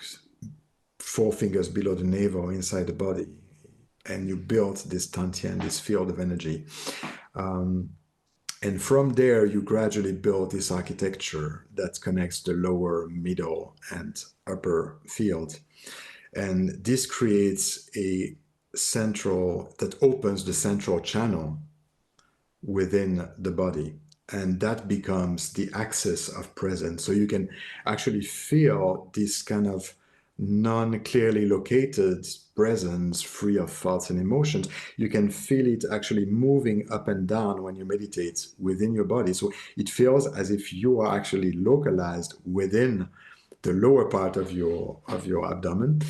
4 fingers below the navel inside the body, and you build this Tantien, this field of energy. And from there, you gradually build this architecture that connects the lower, middle, and upper field. And this creates a central, that opens the central channel within the body. And that becomes the axis of presence. So you can actually feel this kind of non-clearly located presence, free of thoughts and emotions. You can feel it actually moving up and down when you meditate within your body. So it feels as if you are actually localized within the lower part of your abdomen.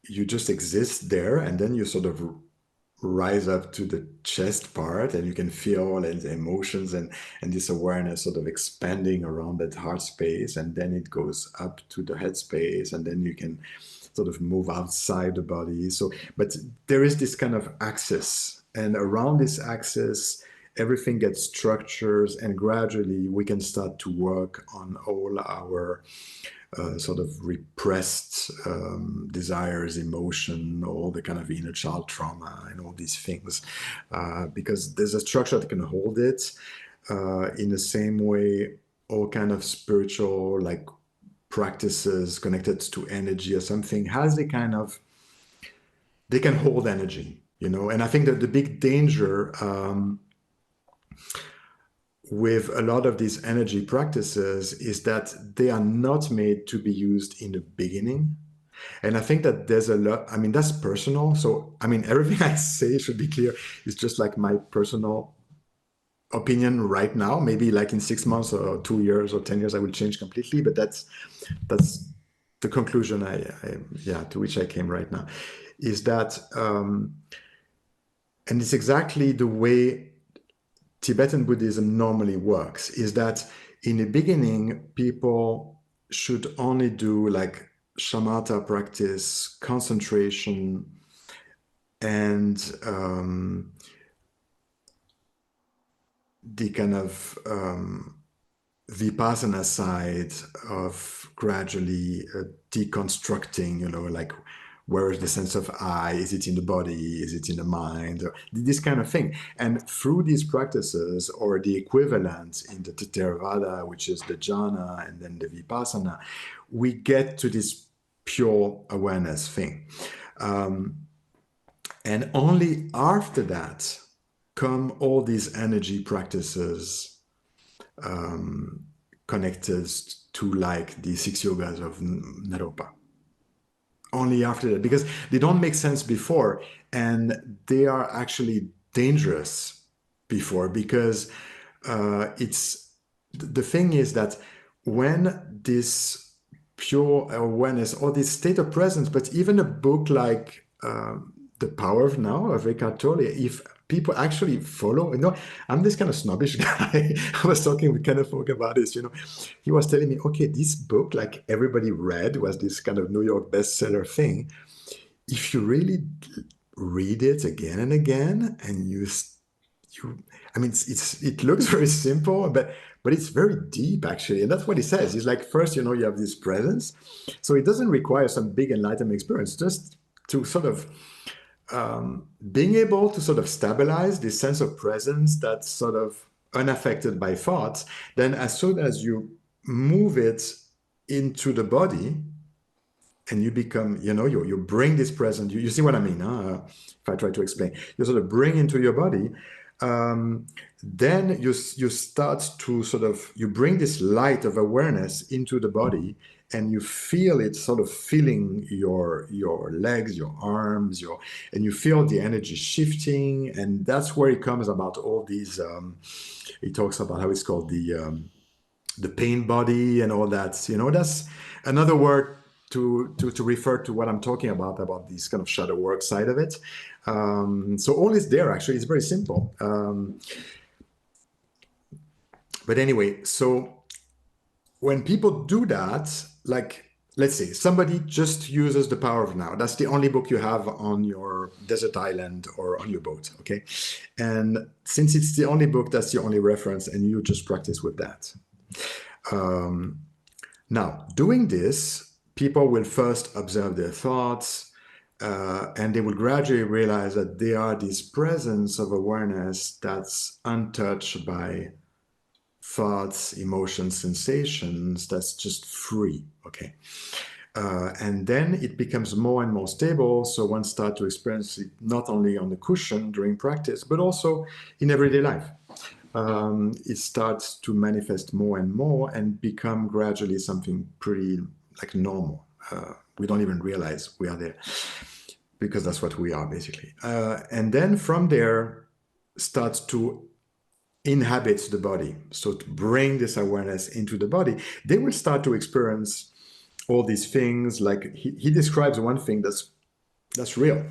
You just exist there, and then you sort of rise up to the chest part, and you can feel the emotions and this awareness sort of expanding around that heart space, and then it goes up to the head space, and then you can sort of move outside the body. So, but there is this kind of axis, and around this axis, everything gets structures, and gradually we can start to work on all our sort of repressed desires, emotion, all the kind of inner child trauma and all these things, because there's a structure that can hold it. In the same way, all kind of spiritual like practices connected to energy or something has a kind of, they can hold energy, and I think that the big danger with a lot of these energy practices is that they are not made to be used in the beginning. And I think that there's a lot, I mean, that's personal. So, I mean, everything I say should be clear. It's just like my personal opinion right now. Maybe like in 6 months or 2 years or 10 years, I will change completely. But that's the conclusion to which I came right now, is that, and it's exactly the way Tibetan Buddhism normally works, is that in the beginning, people should only do like shamatha practice, concentration, and the kind of vipassana side of gradually deconstructing, you know, like where is the sense of I? Is it in the body? Is it in the mind? Or this kind of thing. And through these practices, or the equivalent in the Theravada, which is the jhana and then the vipassana, we get to this pure awareness thing. And only after that come all these energy practices connected to like the 6 yogas of Naropa. Only after that, because they don't make sense before, and they are actually dangerous before, because it's the thing is that when this pure awareness or this state of presence, but even a book like The Power of Now of Eckhart Tolle, if people actually follow, you know, I'm this kind of snobbish guy. I was talking with Kenneth Folk about this, you know. He was telling me, okay, this book, like everybody read, was this kind of New York bestseller thing. If you really read it again and again, and you I mean, it looks very simple, but it's very deep actually, and that's what he says. He's like, first, you know, you have this presence, so it doesn't require some big enlightenment experience, just to sort of being able to sort of stabilize this sense of presence that's sort of unaffected by thoughts. Then as soon as you move it into the body and you become, you know, you bring this presence, you see what I mean, huh? If I try to explain, you sort of bring into your body, then you start to sort of, you bring this light of awareness into the body, and you feel it sort of filling your legs, your arms, and you feel the energy shifting, and that's where it comes about all these. He talks about how it's called the pain body and all that. You know, that's another word to refer to what I'm talking about this kind of shadow work side of it. So all is there actually. It's very simple. But anyway, so when people do that, like, let's say somebody just uses The Power of Now. That's the only book you have on your desert island or on your boat, okay? And since it's the only book, that's the only reference, and you just practice with that. Now, doing this, people will first observe their thoughts, and they will gradually realize that they are this presence of awareness that's untouched by thoughts, emotions, sensations, that's just free, okay? And then it becomes more and more stable, so one starts to experience it not only on the cushion during practice, but also in everyday life. It starts to manifest more and more and become gradually something pretty like normal. We don't even realize we are there, because that's what we are basically. And then from there starts to inhabit the body. So to bring this awareness into the body, they will start to experience all these things. Like he describes one thing that's real.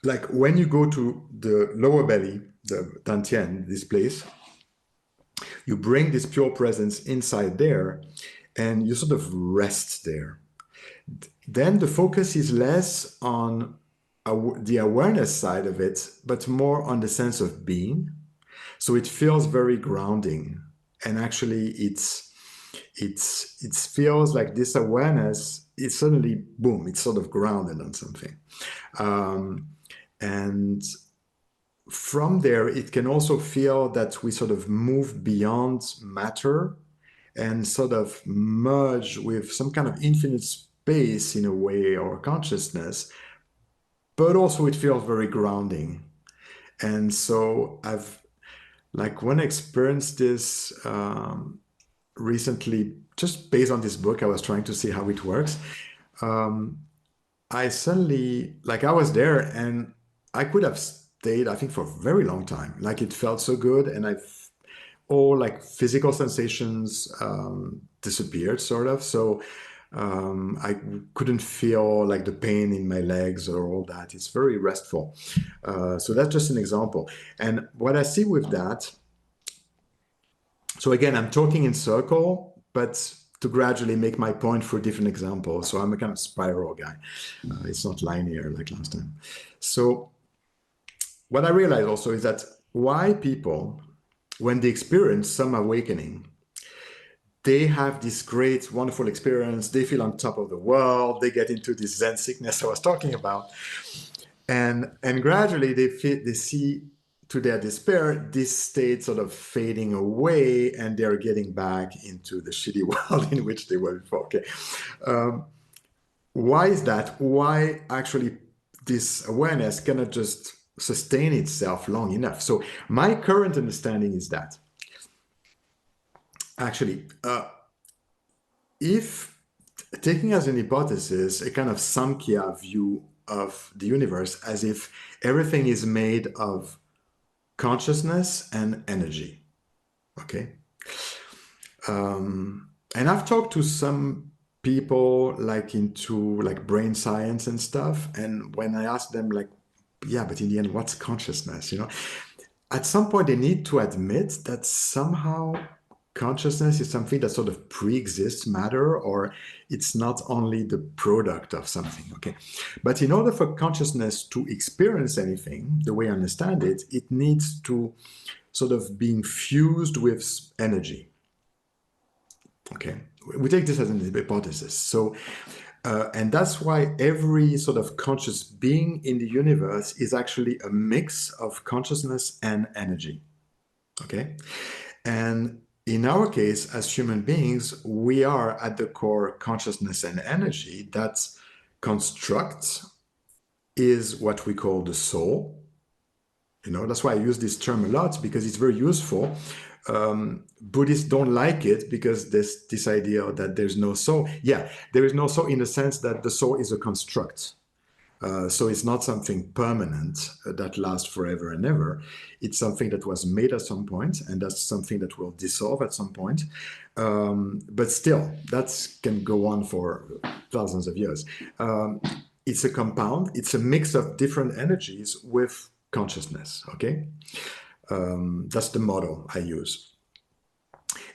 Like when you go to the lower belly, the Dantian, this place, you bring this pure presence inside there, and you sort of rest there. Then the focus is less on the awareness side of it, but more on the sense of being. So it feels very grounding, and actually it feels like this awareness is suddenly, boom, it's sort of grounded on something. And from there, it can also feel that we sort of move beyond matter and sort of merge with some kind of infinite space in a way, or consciousness, but also it feels very grounding. And so when I experienced this recently, just based on this book, I was trying to see how it works. I suddenly, I was there and I could have stayed, I think, for a very long time. Like it felt so good, and all like physical sensations disappeared, sort of. So I couldn't feel like the pain in my legs or all that. It's very restful. So that's just an example. And what I see with that, so again, I'm talking in circle, but to gradually make my point for different examples. So I'm a kind of spiral guy. It's not linear like last time. So what I realized also is that why people, when they experience some awakening, they have this great, wonderful experience. They feel on top of the world. They get into this Zen sickness I was talking about. And gradually they see to their despair, this state sort of fading away, and they're getting back into the shitty world in which they were before. Okay. Why is that? Why actually this awareness cannot just sustain itself long enough? So my current understanding is that actually, if taking as an hypothesis a kind of Samkhya view of the universe as if everything is made of consciousness and energy, okay? And I've talked to some people into brain science and stuff, and when I ask them yeah, but in the end, what's consciousness? At some point they need to admit that somehow consciousness is something that sort of pre-exists matter, or it's not only the product of something, okay? But in order for consciousness to experience anything, the way I understand it, it needs to sort of be infused with energy, okay? We take this as an hypothesis. So, and that's why every sort of conscious being in the universe is actually a mix of consciousness and energy, okay? And in our case, as human beings, we are at the core consciousness and energy. That construct is what we call the soul. That's why I use this term a lot, because it's very useful. Buddhists don't like it because there's this idea that there's no soul. Yeah, there is no soul in the sense that the soul is a construct. So it's not something permanent that lasts forever and ever. It's something that was made at some point, and that's something that will dissolve at some point. But still, that can go on for thousands of years. It's a compound. It's a mix of different energies with consciousness, okay? That's the model I use.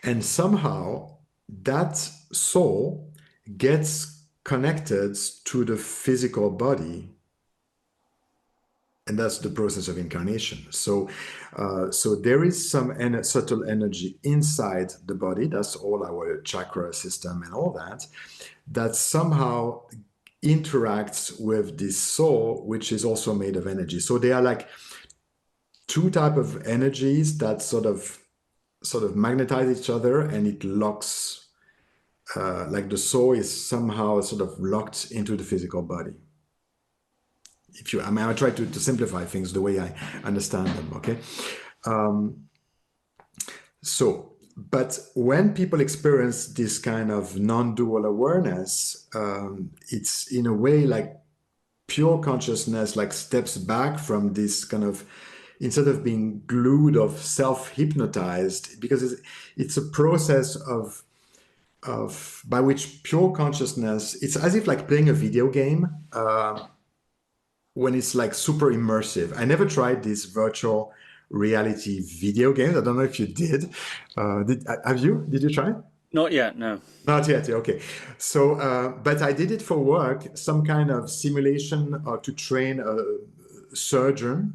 And somehow that soul gets connected to the physical body, and that's the process of incarnation. So there is some subtle energy inside the body. That's all our chakra system and all that, that somehow interacts with this soul, which is also made of energy. So they are like two types of energies that sort of magnetize each other, and it locks. Like the soul is somehow sort of locked into the physical body. I try to simplify things the way I understand them, okay? But when people experience this kind of non-dual awareness, it's in a way like pure consciousness steps back from this kind of, instead of being glued or self-hypnotized, because it's a process by which pure consciousness, it's as if playing a video game when it's super immersive. I never tried these virtual reality video games. I don't know if you did. Have you? Did you try? Not yet, no. Not yet, okay. So, but I did it for work, some kind of simulation to train a surgeon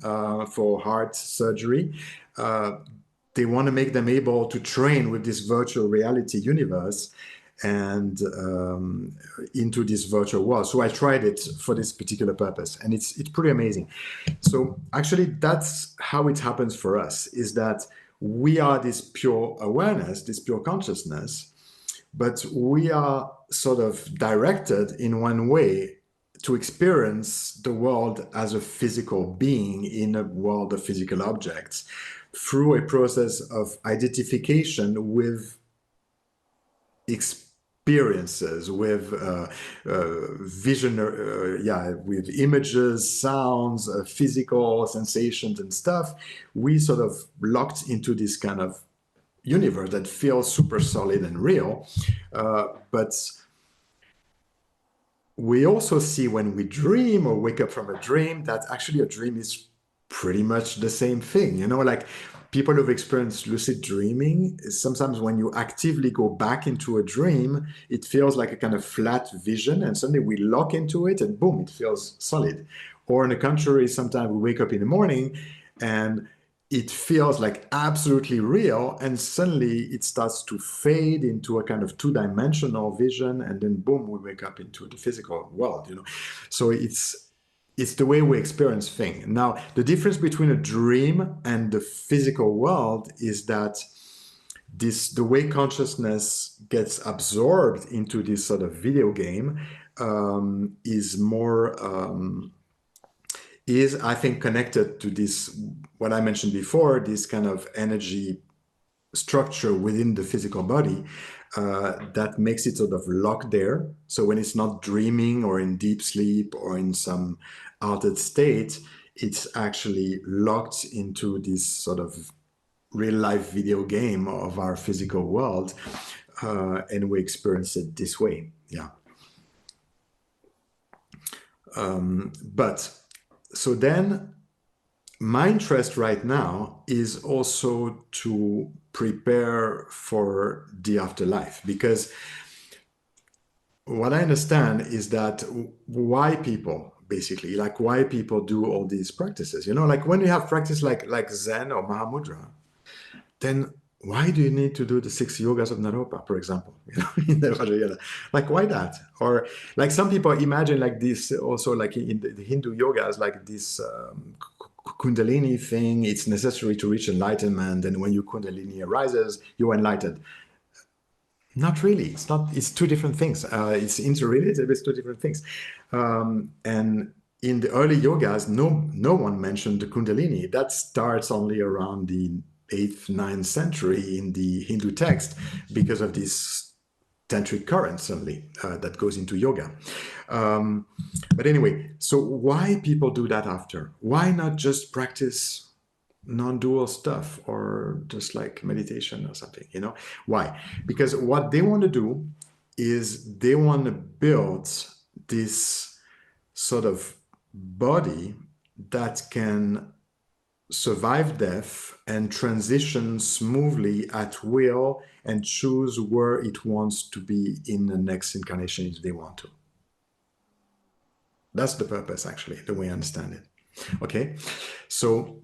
for heart surgery. They want to make them able to train with this virtual reality universe and into this virtual world. So I tried it for this particular purpose, and it's pretty amazing. So actually, that's how it happens for us, is that we are this pure awareness, this pure consciousness, but we are sort of directed in one way to experience the world as a physical being in a world of physical objects, through a process of identification with experiences, with with images, sounds, physical sensations and stuff. We sort of locked into this kind of universe that feels super solid and real. But we also see when we dream or wake up from a dream that actually a dream is pretty much the same thing. people who've experienced lucid dreaming, sometimes when you actively go back into a dream, it feels like a kind of flat vision, and suddenly we lock into it and boom, it feels solid. Or on the contrary, sometimes we wake up in the morning and it feels like absolutely real, and suddenly it starts to fade into a kind of two-dimensional vision, and then boom, we wake up into the physical world, you know. So it's the way we experience things. Now, the difference between a dream and the physical world is that the way consciousness gets absorbed into this sort of video game is more is, I think, connected to this, what I mentioned before, this kind of energy structure within the physical body that makes it sort of locked there. So when it's not dreaming or in deep sleep or in some altered state, it's actually locked into this sort of real life video game of our physical world, and we experience it this way. Yeah. But so then my interest right now is also to prepare for the afterlife, because what I understand is that why people basically, like why people do all these practices, you know, like when you have practice like Zen or Mahāmudrā, then why do you need to do the 6 yogas of Naropa, for example? You know, in the Vajrayana? Like, why that? Or like some people imagine like this also, like in the Hindu yogas, like this Kundalini thing, it's necessary to reach enlightenment, and when your Kundalini arises, you're enlightened. Not really. It's not. It's two different things. It's interrelated. It's two different things. And in the early yogas, no one mentioned the Kundalini. That starts only around the 8th, 9th century in the Hindu text because of this tantric current suddenly that goes into yoga. But anyway, so why people do that after? Why not just practice non-dual stuff or just like meditation or something, you know? Why? Because what they want to do is they want to build this sort of body that can survive death and transition smoothly at will and choose where it wants to be in the next incarnation if they want to. That's the purpose, actually, the way I understand it. Okay, so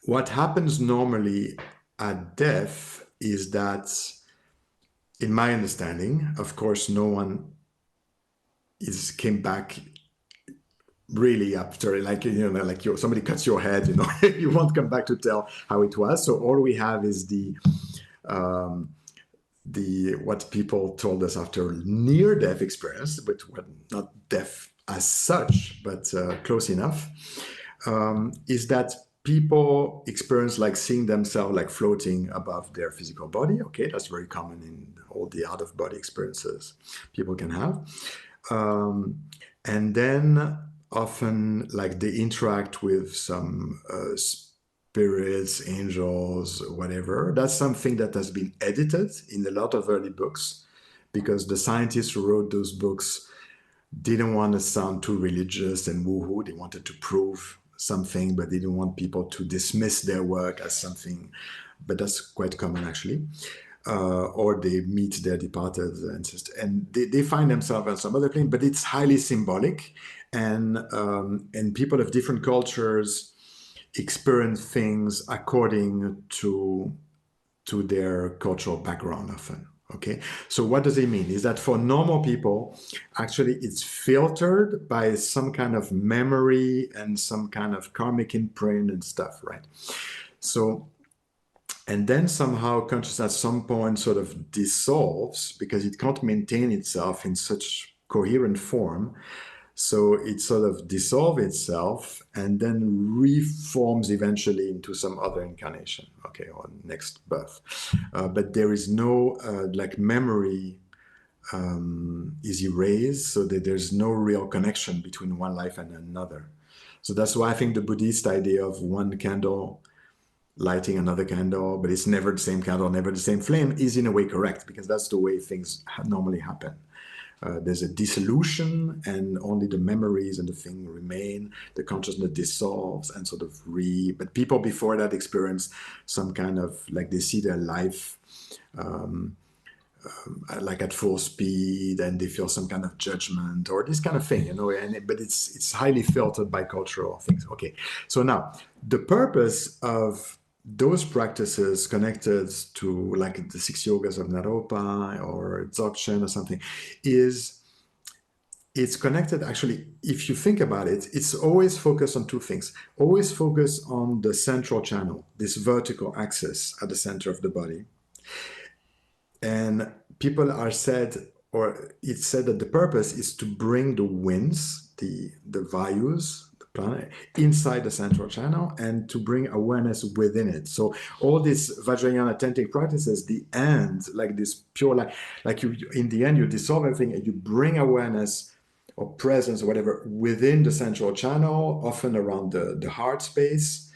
what happens normally at death is that, in my understanding, of course, no one came back really after, like, you know, like somebody cuts your head, you know, you won't come back to tell how it was. So all we have is the what people told us after near-death experience, but not death as such, but close enough, is that people experience like seeing themselves like floating above their physical body. Okay, that's very common in all the out-of-body experiences people can have. And then often like they interact with some spirits, angels, whatever. That's something that has been edited in a lot of early books, because the scientists who wrote those books didn't want to sound too religious and woohoo. They wanted to prove something, but they didn't want people to dismiss their work as something. But that's quite common, actually. Or they meet their departed ancestors and they find themselves on some other plane, but it's highly symbolic, and people of different cultures experience things according to their cultural background often. Okay, so what does it mean? Is that for normal people, actually it's filtered by some kind of memory and some kind of karmic imprint and stuff, right? So, and then somehow consciousness at some point sort of dissolves because it can't maintain itself in such coherent form. So it sort of dissolves itself and then reforms eventually into some other incarnation, okay, or next birth. But there is no, like memory is erased, so that there's no real connection between one life and another. So that's why I think the Buddhist idea of one candle lighting another candle, but it's never the same candle, never the same flame, is in a way correct, because that's the way things normally happen. there's a dissolution, and only the memories and the thing remain. The consciousness dissolves and sort of but people before that experience some kind of, like, they see their life like at full speed, and they feel some kind of judgment or this kind of thing, but it's highly filtered by cultural things. Okay, so now the purpose of those practices connected to, like, the 6 Yogas of Naropa or Dzogchen or something, it's connected, actually, if you think about it, it's always focused on two things. Always focus on the central channel, this vertical axis at the center of the body. And people are said, or it's said that the purpose is to bring the winds, the vayus, the planet, inside the central channel, and to bring awareness within it. So all these Vajrayana tantric practices, the end, like this pure, like you, in the end, you dissolve everything and you bring awareness or presence or whatever within the central channel, often around the heart space.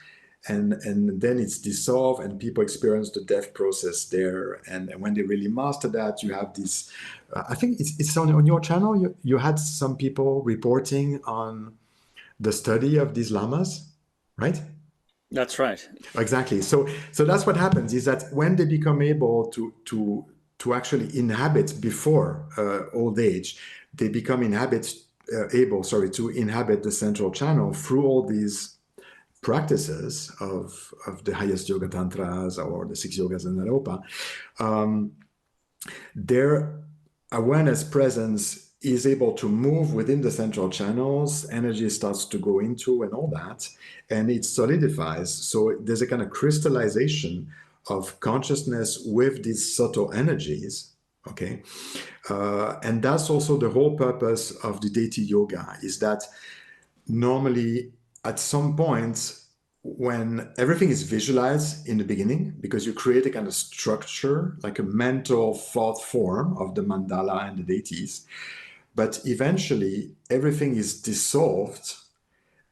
And then it's dissolved, and people experience the death process there. And when they really master that, you have this. I think it's on your channel. You had some people reporting on the study of these lamas, right? That's right. Exactly. So that's what happens, is that when they become able to actually inhabit before old age, they become able to inhabit the central channel through all these practices of the highest yoga tantras or the 6 Yogas of Naropa. Their awareness presence is able to move within the central channels, energy starts to go into and all that, and it solidifies. So there's a kind of crystallization of consciousness with these subtle energies. Okay, and that's also the whole purpose of the deity yoga, is that normally at some point, when everything is visualized in the beginning, because you create a kind of structure, like a mental thought form of the mandala and the deities, but eventually everything is dissolved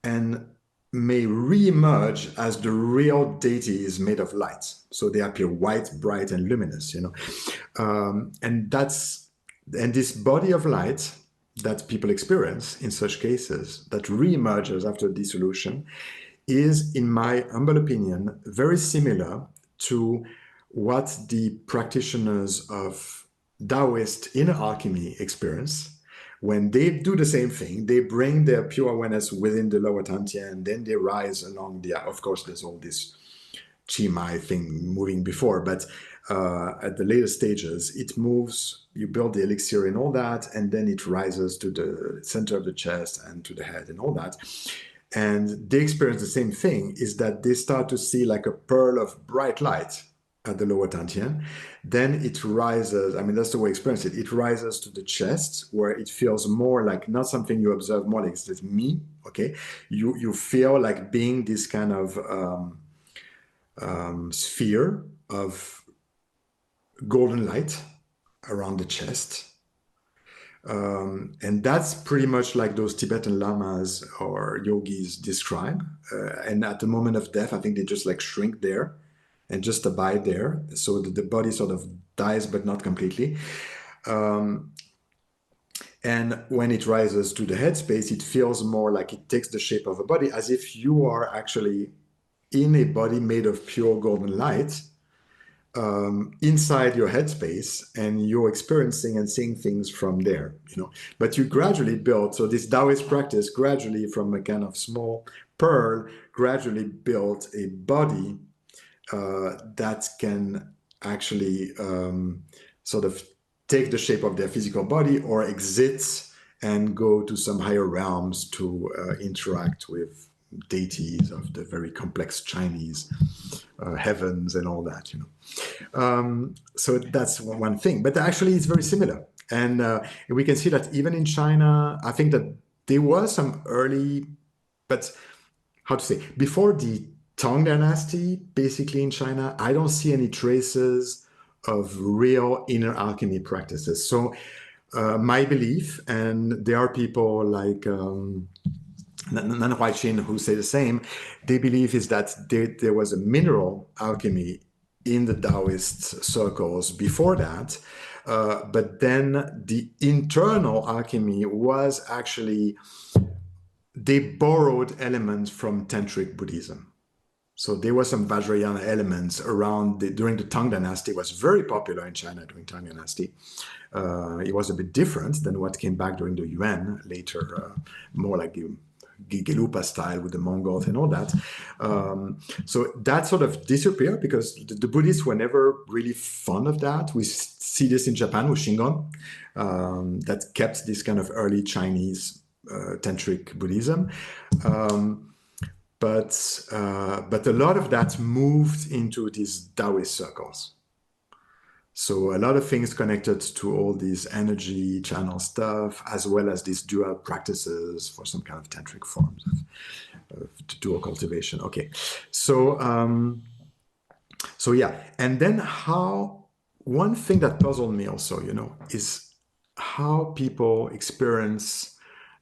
and may re-emerge as the real deity is made of light. So they appear white, bright, and luminous, and this body of light that people experience in such cases, that re-emerges after dissolution, is, in my humble opinion, very similar to what the practitioners of Taoist Inner Alchemy experience. When they do the same thing, they bring their pure awareness within the lower Tantian, and then they rise along of course, there's all this Chi Mai thing moving before, but at the later stages, it moves, you build the elixir and all that, and then it rises to the center of the chest and to the head and all that. And they experience the same thing, is that they start to see like a pearl of bright light at the lower Tantian. Then it rises, that's the way I experience it. It rises to the chest, where it feels more like not something you observe, more like it's me, okay? You feel like being this kind of sphere of golden light around the chest. And that's pretty much like those Tibetan lamas or yogis describe. And at the moment of death, I think they just like shrink there and just abide there, so that the body sort of dies, but not completely. And when it rises to the headspace, it feels more like it takes the shape of a body, as if you are actually in a body made of pure golden light, inside your headspace, and you're experiencing and seeing things from there, But you gradually build, so this Taoist practice gradually, from a kind of small pearl, gradually built a body that can actually sort of take the shape of their physical body, or exit and go to some higher realms to interact with deities of the very complex Chinese heavens and all that, So that's one thing, but actually it's very similar. And we can see that even in China, I think that there was some early, but how to say, before the Tang Dynasty, basically in China, I don't see any traces of real inner alchemy practices. So my belief, and there are people like Nan Huaixin who say the same, they believe is that there was a mineral alchemy in the Taoist circles before that. But then the internal alchemy was actually, they borrowed elements from Tantric Buddhism. So there were some Vajrayana elements around during the Tang Dynasty. It was very popular in China during Tang Dynasty. It was a bit different than what came back during the Yuan later, more like Gelupa style with the Mongols and all that. So that sort of disappeared because the Buddhists were never really fond of that. We see this in Japan with Shingon, that kept this kind of early Chinese Tantric Buddhism. But a lot of that moved into these Taoist circles. So a lot of things connected to all these energy channel stuff, as well as these dual practices for some kind of tantric forms of dual cultivation. Okay, so yeah, and then one thing that puzzled me also, is how people experience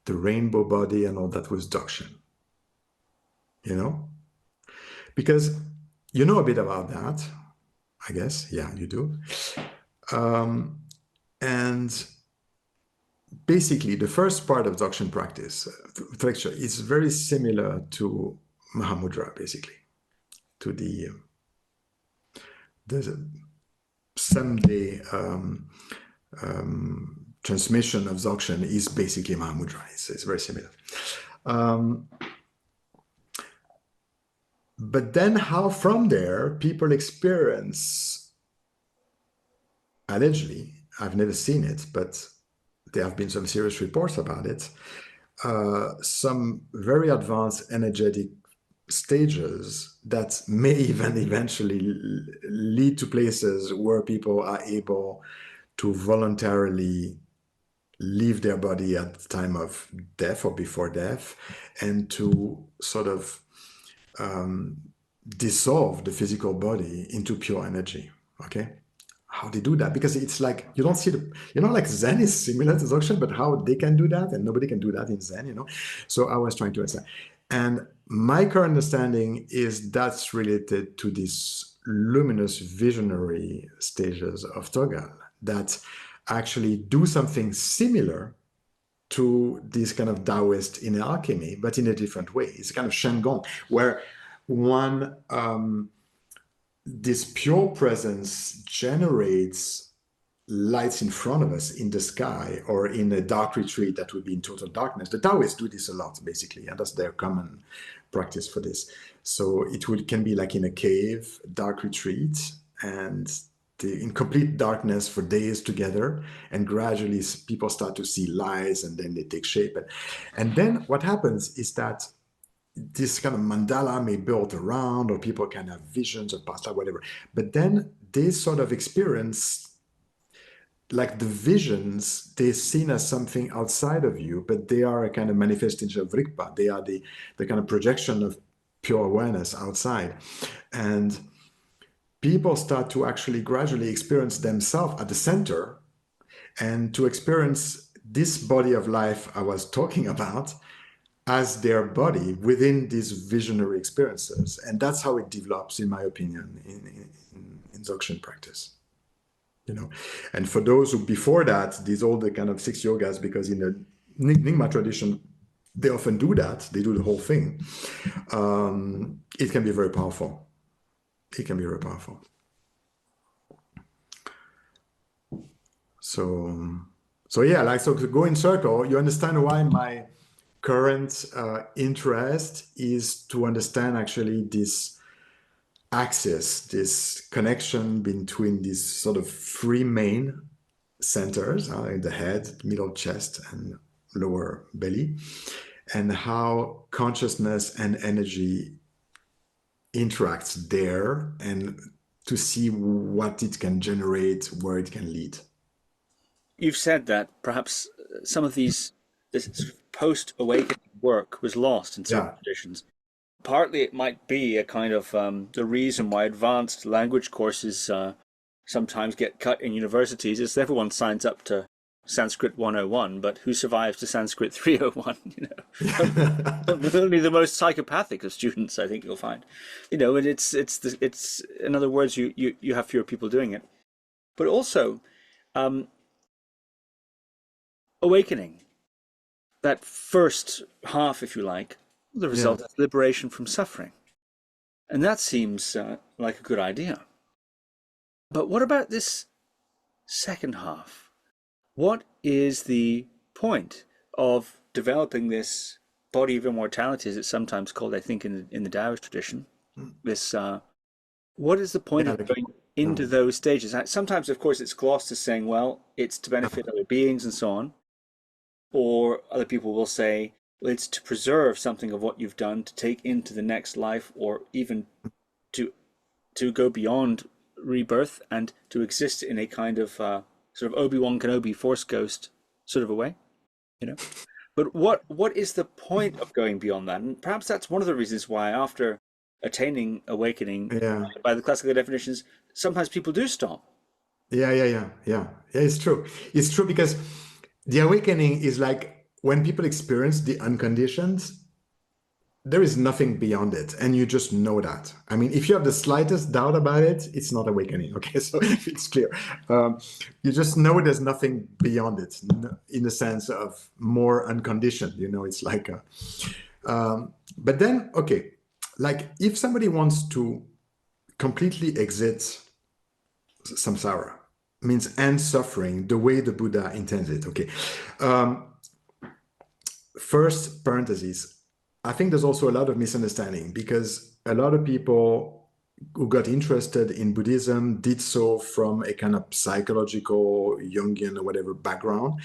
the rainbow body and all that with Dzogchen. Because you know a bit about that, I guess. Yeah, you do. And basically, the first part of Dzogchen practice, is very similar to Mahāmudrā, basically, to the someday transmission of Dzogchen is basically Mahāmudrā. It's very similar. But then how from there people experience, allegedly, I've never seen it, but there have been some serious reports about it, some very advanced energetic stages that may even eventually lead to places where people are able to voluntarily leave their body at the time of death or before death, and to sort of dissolve the physical body into pure energy. Okay, how they do that? Because it's like you don't see like Zen is similar to Dzogchen, but how they can do that, and nobody can do that in Zen. So I was trying to understand, and my current understanding is that's related to these luminous visionary stages of Togal that actually do something similar to this kind of Taoist inner alchemy, but in a different way. It's a kind of Shenggong, where this pure presence generates lights in front of us in the sky or in a dark retreat that would be in total darkness. The Taoists do this a lot, basically, and that's their common practice for this. So can be like in a cave, dark retreat, and in complete darkness for days together, and gradually people start to see lights, and then they take shape. And then what happens is that this kind of mandala may build around, or people can have visions of past life, whatever. But then they sort of experience, like the visions, they're seen as something outside of you, but they are a kind of manifestation of Rigpa. They are the kind of projection of pure awareness outside. And people start to actually gradually experience themselves at the center, and to experience this body of life I was talking about as their body within these visionary experiences. And that's how it develops, in my opinion, in Dzogchen practice. And for those who before that, these all the kind of 6 yogas, because in the Nyingma tradition, they often do that, they do the whole thing. It can be very powerful. It can be very powerful. So yeah, like, so to go in circle, you understand why my current interest is to understand actually this axis, this connection between these sort of 3 main centers in the head, middle chest, and lower belly, and how consciousness and energy interacts there, and to see what it can generate, where it can lead. You've said that perhaps some of this post-awakening work was lost in certain traditions. Partly it might be a kind of the reason why advanced language courses sometimes get cut in universities is everyone signs up to Sanskrit 101, but who survives to Sanskrit 301? Only the most psychopathic of students, I think you'll find. And it's in other words, you have fewer people doing it, but also awakening. That first half, if you like, the result is liberation from suffering, and that seems like a good idea. But what about this second half? What is the point of developing this body of immortality, as it's sometimes called, I think, in the Taoist tradition? This, what is the point of going into those stages? Sometimes, of course, it's glossed as saying, well, it's to benefit other beings and so on. Or other people will say, well, it's to preserve something of what you've done, to take into the next life, or even to go beyond rebirth and to exist in a kind of sort of Obi-Wan Kenobi Force Ghost sort of a way, But what is the point of going beyond that? And perhaps that's one of the reasons why, after attaining awakening, by the classical definitions, sometimes people do stop. Yeah. It's true. It's true, because the awakening is like when people experience the unconditioned, there is nothing beyond it, and you just know that. I mean, if you have the slightest doubt about it, it's not awakening. Okay, so it's clear. You just know there's nothing beyond it, in the sense of more unconditioned. It's like but then, okay, like if somebody wants to completely exit samsara, means end suffering the way the Buddha intends it. Okay, first parenthesis. I think there's also a lot of misunderstanding, because a lot of people who got interested in Buddhism did so from a kind of psychological, Jungian or whatever background.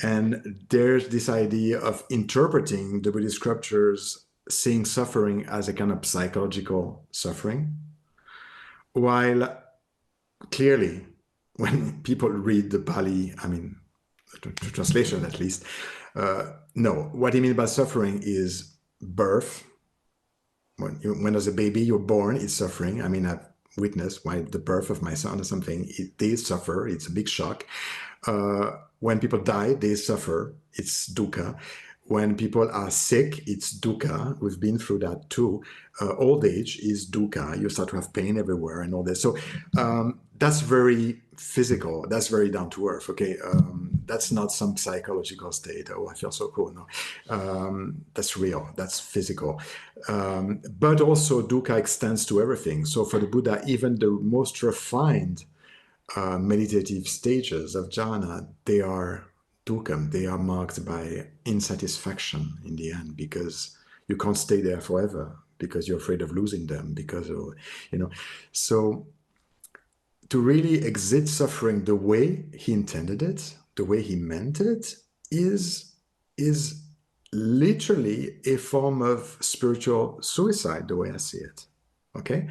And there's this idea of interpreting the Buddhist scriptures, seeing suffering as a kind of psychological suffering. While clearly, when people read the Pali, I mean, the translation at least, no, what he means by suffering is birth. When as a baby you're born, it's suffering. I mean, I've witnessed the birth of my son or something, they suffer, it's a big shock. When people die, they suffer, it's dukkha. When people are sick, it's dukkha. We've been through that too. Old age is dukkha. You start to have pain everywhere and all this. So that's very physical. That's very down to earth. Okay, that's not some psychological state. Oh, I feel so cool. No, that's real. That's physical. But also dukkha extends to everything. So for the Buddha, even the most refined meditative stages of jhana, they are dukkha. They are marked by insatisfaction in the end, because you can't stay there forever, because you're afraid of losing them, because of, so to really exit suffering the way he intended it, the way he meant it, is literally a form of spiritual suicide, the way I see it. Okay,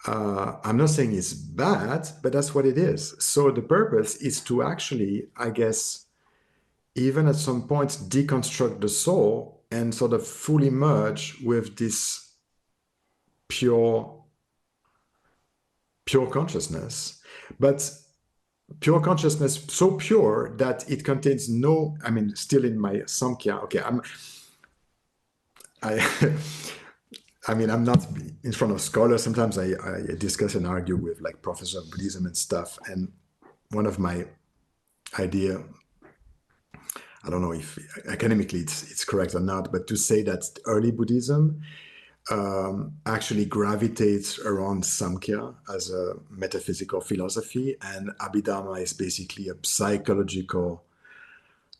I'm not saying it's bad, but that's what it is. So the purpose is to actually, I guess, even at some point, deconstruct the soul and sort of fully merge with this pure consciousness, but pure consciousness so pure that it contains no, I mean, still in my Samkhya, okay, I mean, I'm not in front of scholars. Sometimes I discuss and argue with like professors of Buddhism and stuff. And one of my idea, I don't know if academically it's correct or not, but to say that early Buddhism actually gravitates around Samkhya as a metaphysical philosophy, and Abhidharma is basically a psychological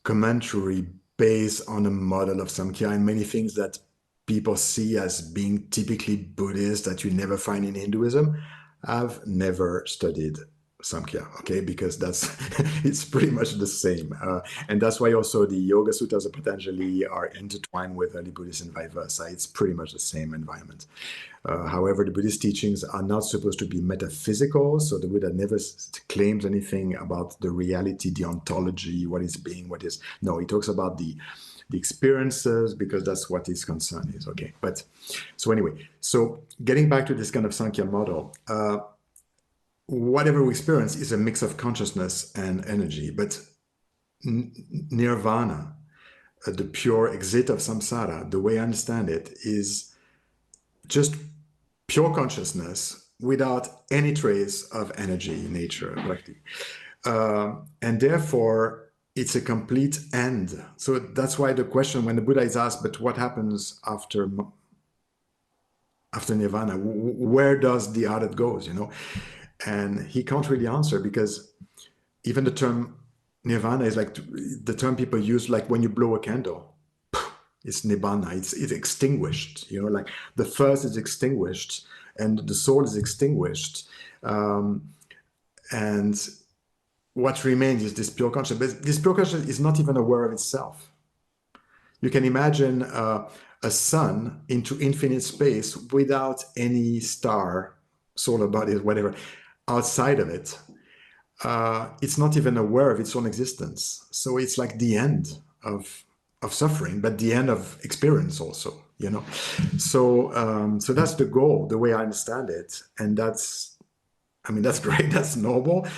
commentary based on a model of Samkhya, and many things that people see as being typically Buddhist that you never find in Hinduism. I've never studied Samkhya, okay, because that's it's pretty much the same, and that's why also the Yoga Sutras of Patanjali are intertwined with early Buddhism and vice versa. It's pretty much the same environment. However, the Buddhist teachings are not supposed to be metaphysical, so the Buddha never claims anything about the reality, the ontology, what is being, what is. No, he talks about the experiences, because that's what his concern is. Okay, but so anyway, so getting back to this kind of Samkhya model. Whatever we experience is a mix of consciousness and energy, but nirvana, the pure exit of samsara, the way I understand it, is just pure consciousness without any trace of energy, nature, practice. And therefore, it's a complete end. So that's why the question, when the Buddha is asked, but what happens after nirvana? Where does the heart goes, And he can't really answer, because even the term nirvana is like the term people use, like when you blow a candle. It's nibbana, it's extinguished, like the first is extinguished and the soul is extinguished. And what remains is this pure consciousness. But this pure consciousness is not even aware of itself. You can imagine a sun into infinite space without any star, solar bodies, whatever, outside of it. It's not even aware of its own existence. So it's like the end of suffering, but the end of experience also, So that's the goal, the way I understand it. And that's great, that's noble,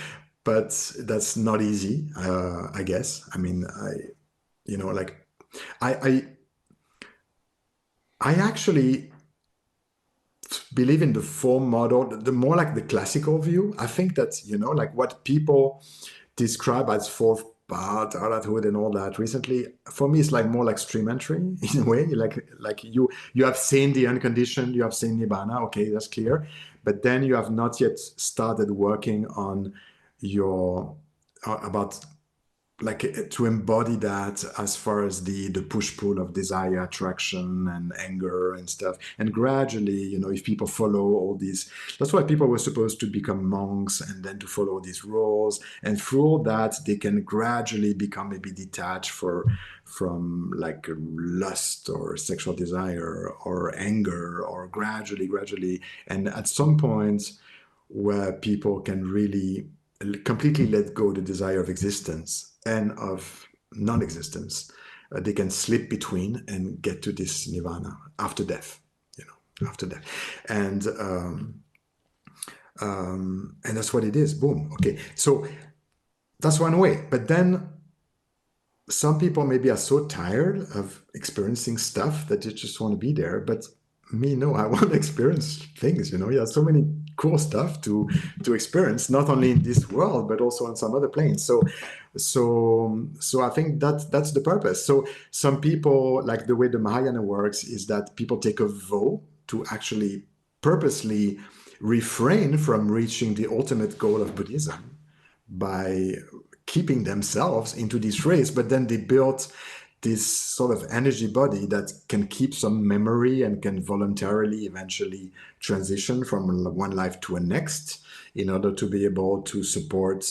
but that's not easy, I guess. I actually believe in the form model, the more like the classical view. I think that, like what people describe as fourth path, adulthood and all that recently, for me, it's like more like stream entry in a way. Like you have seen the unconditioned, you have seen Nibbana, okay, that's clear. But then you have not yet started working on your, about like to embody that as far as the push-pull of desire, attraction and anger and stuff. And gradually, if people follow all these, that's why people were supposed to become monks and then to follow these rules. And through all that, they can gradually become maybe detached from like lust or sexual desire or anger, or gradually. And at some point where people can really completely let go the desire of existence and of non-existence, they can slip between and get to this nirvana after death, after death. And that's what it is. Boom. Okay. So that's one way. But then some people maybe are so tired of experiencing stuff that they just want to be there. But me, no, I want to experience things, Yeah, so many cool stuff to experience, not only in this world, but also on some other planes. So I think that's the purpose. So some people, like the way the Mahayana works, is that people take a vow to actually purposely refrain from reaching the ultimate goal of Buddhism by keeping themselves into this race, but then they built this sort of energy body that can keep some memory and can voluntarily eventually transition from one life to a next in order to be able to support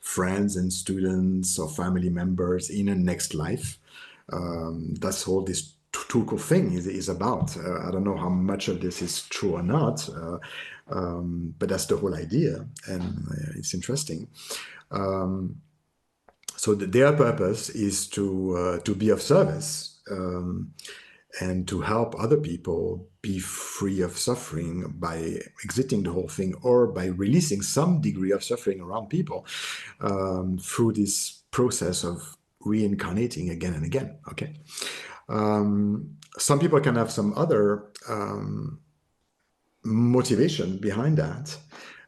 friends and students or family members in a next life. That's all this Turko thing is about. I don't know how much of this is true or not, but that's the whole idea, and it's interesting. So their purpose is to be of service and to help other people be free of suffering by exiting the whole thing, or by releasing some degree of suffering around people through this process of reincarnating again and again. Okay. Some people can have some other motivation behind that.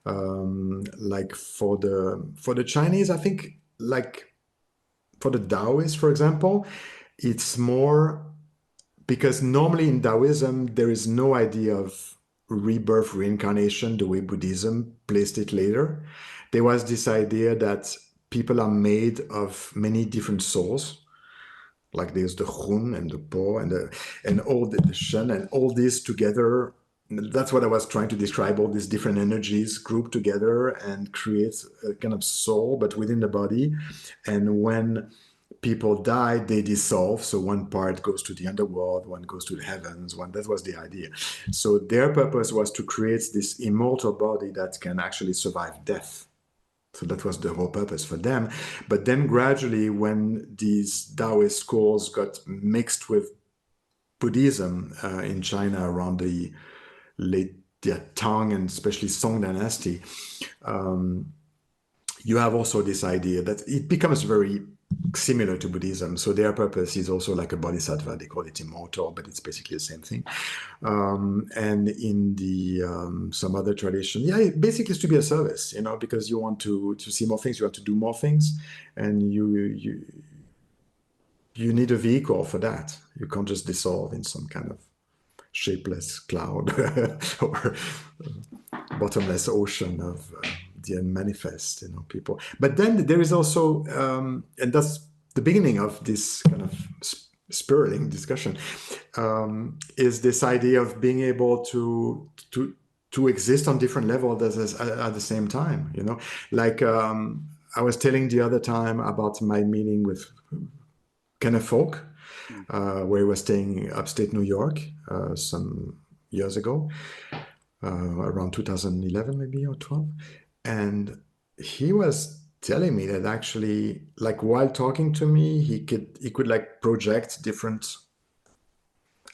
Like for the Chinese, I think, like for the Taoists, for example, it's more because normally in Taoism, there is no idea of rebirth, reincarnation, the way Buddhism placed it later. There was this idea that people are made of many different souls. Like there's the Hun and the Po and all the Shen, and all this together. That's what I was trying to describe, all these different energies grouped together and create a kind of soul, but within the body. And when people die, they dissolve. So one part goes to the underworld, one goes to the heavens, that was the idea. So their purpose was to create this immortal body that can actually survive death. So that was the whole purpose for them. But then gradually, when these Taoist schools got mixed with Buddhism in China around the late Tang and especially Song dynasty, you have also this idea that it becomes very similar to Buddhism. So their purpose is also like a bodhisattva. They call it immortal, but it's basically the same thing. And in the some other tradition, it basically is to be a service, because you want to see more things, you want to do more things, and you need a vehicle for that. You can't just dissolve in some kind of shapeless cloud or bottomless ocean of the unmanifest, people. But then there is also, and that's the beginning of this kind of spiraling discussion, is this idea of being able to exist on different levels at the same time. Like I was telling the other time about my meeting with Kenneth Folk, where he was staying upstate New York some years ago, around 2011 maybe or 12. And he was telling me that actually, like, while talking to me, he could like project different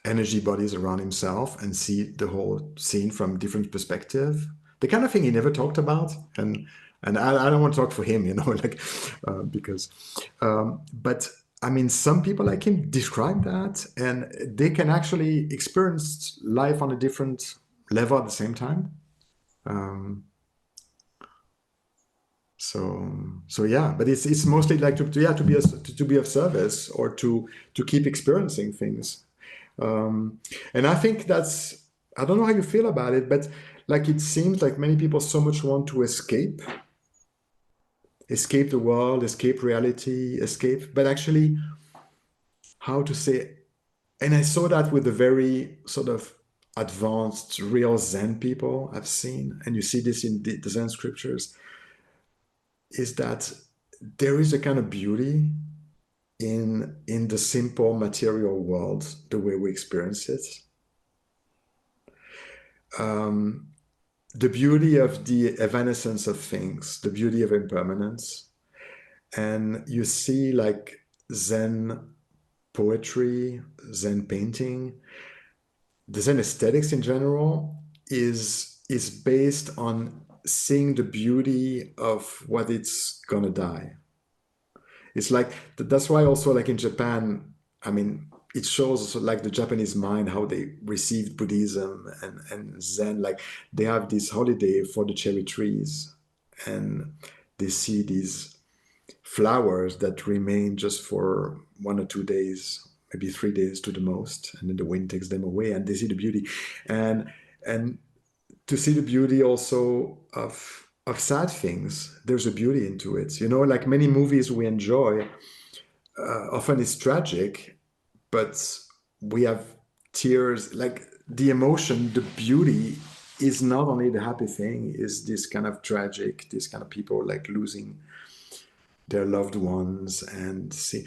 energy bodies around himself and see the whole scene from different perspective. The kind of thing he never talked about, and I don't want to talk for him, like because but I mean, some people like him describe that, and they can actually experience life on a different level at the same time. So yeah, but it's mostly like to be of service, or to keep experiencing things. And I think that's, I don't know how you feel about it, but like it seems like many people so much want to escape the world, escape reality, but actually, how to say, and I saw that with the very sort of advanced, real Zen people I've seen, and you see this in the Zen scriptures, is that there is a kind of beauty in the simple material world, the way we experience it. The beauty of the evanescence of things, the beauty of impermanence. And you see like Zen poetry, Zen painting, the Zen aesthetics in general is based on seeing the beauty of what it's gonna die. It's like, that's why also like in Japan, I mean, it shows also like the Japanese mind, how they received Buddhism and Zen. Like they have this holiday for the cherry trees, and they see these flowers that remain just for 1 or 2 days, maybe 3 days to the most, and then the wind takes them away, and they see the beauty. And to see the beauty also of sad things, there's a beauty into it. Like many movies we enjoy, often it's tragic, but we have tears, like the emotion, the beauty is not only the happy thing, is this kind of tragic, this kind of people like losing their loved ones, and see,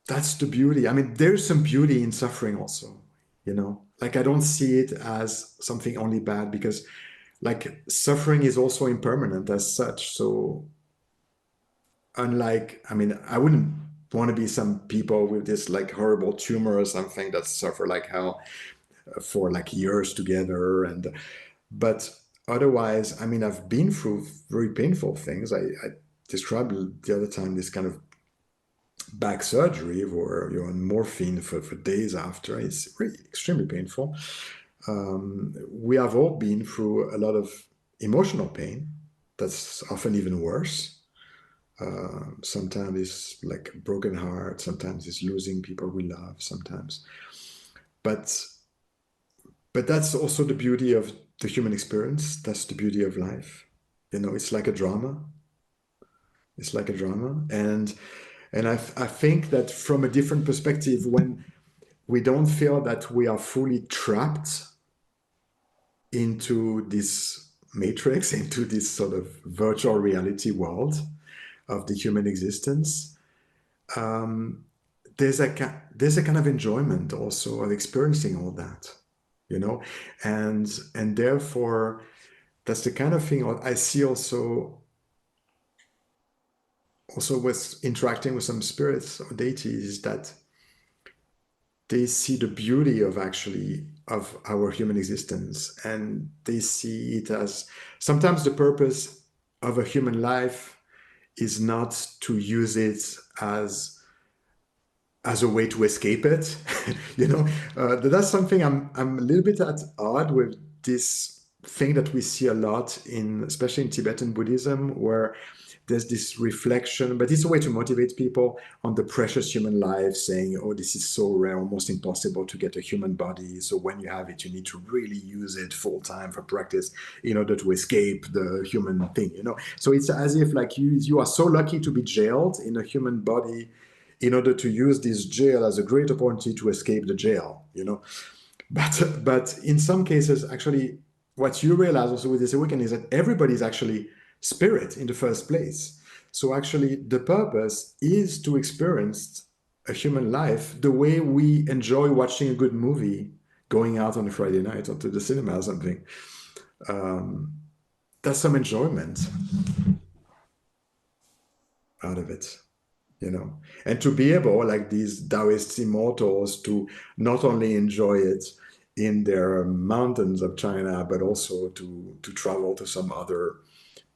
that's the beauty. I mean, there's some beauty in suffering also, like I don't see it as something only bad, because like suffering is also impermanent as such. So unlike, I mean, I wouldn't want to be some people with this like horrible tumor or something that suffer like hell for like years together. But otherwise, I mean, I've been through very painful things. I described the other time this kind of back surgery where you're on morphine for days after. It's really extremely painful. We have all been through a lot of emotional pain that's often even worse. Sometimes it's like a broken heart, sometimes it's losing people we love, sometimes. But that's also the beauty of the human experience. That's the beauty of life. It's like a drama. It's like a drama. And I think that from a different perspective, when we don't feel that we are fully trapped into this matrix, into this sort of virtual reality world of the human existence, there's a kind of enjoyment also of experiencing all that, and therefore that's the kind of thing I see also with interacting with some spirits or deities, that they see the beauty of our human existence, and they see it as sometimes the purpose of a human life is not to use it as a way to escape it. That's something I'm a little bit at odds with, this thing that we see a lot especially in Tibetan Buddhism, where there's this reflection, but it's a way to motivate people on the precious human life, saying, oh, this is so rare, almost impossible to get a human body. So when you have it, you need to really use it full time for practice in order to escape the human thing, So it's as if like you are so lucky to be jailed in a human body in order to use this jail as a great opportunity to escape the jail, But in some cases, actually, what you realize also with this awakening is that everybody is actually spirit in the first place. So actually the purpose is to experience a human life the way we enjoy watching a good movie, going out on a Friday night or to the cinema or something. That's some enjoyment out of it, and to be able, like these Taoist immortals, to not only enjoy it in their mountains of China, but also to travel to some other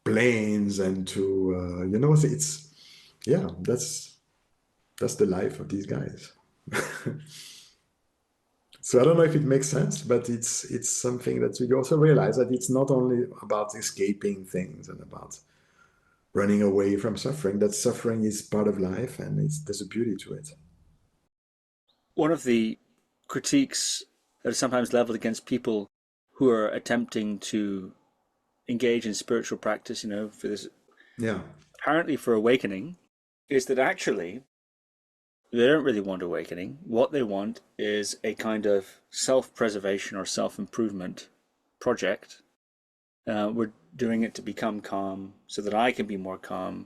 planes and to that's the life of these guys. So I don't know if it makes sense, but it's something that you also realize, that it's not only about escaping things and about running away from suffering, that suffering is part of life, and there's a beauty to it. One of the critiques that is sometimes leveled against people who are attempting to engage in spiritual practice, for this, apparently for awakening, is that actually they don't really want awakening. What they want is a kind of self-preservation or self-improvement project. We're doing it to become calm, so that I can be more calm,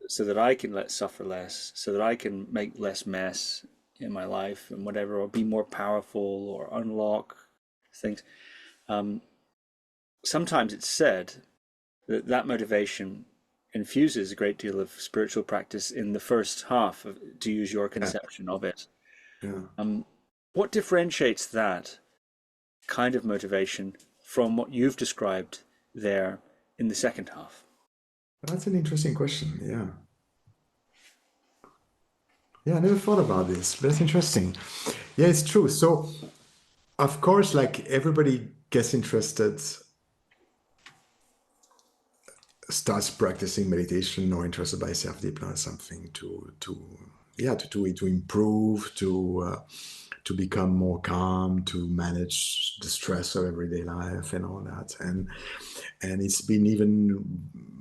so that I can suffer less, so that I can make less mess in my life and whatever, or be more powerful or unlock things. Sometimes it's said that motivation infuses a great deal of spiritual practice in the first half, to use your conception of it. What differentiates that kind of motivation from what you've described there in the second half? That's an interesting question. I never thought about this, but it's interesting. Yeah, it's true. So of course, like everybody gets interested, starts practicing meditation or interested by self-discipline or something to improve, to become more calm, to manage the stress of everyday life and all that. And it's been even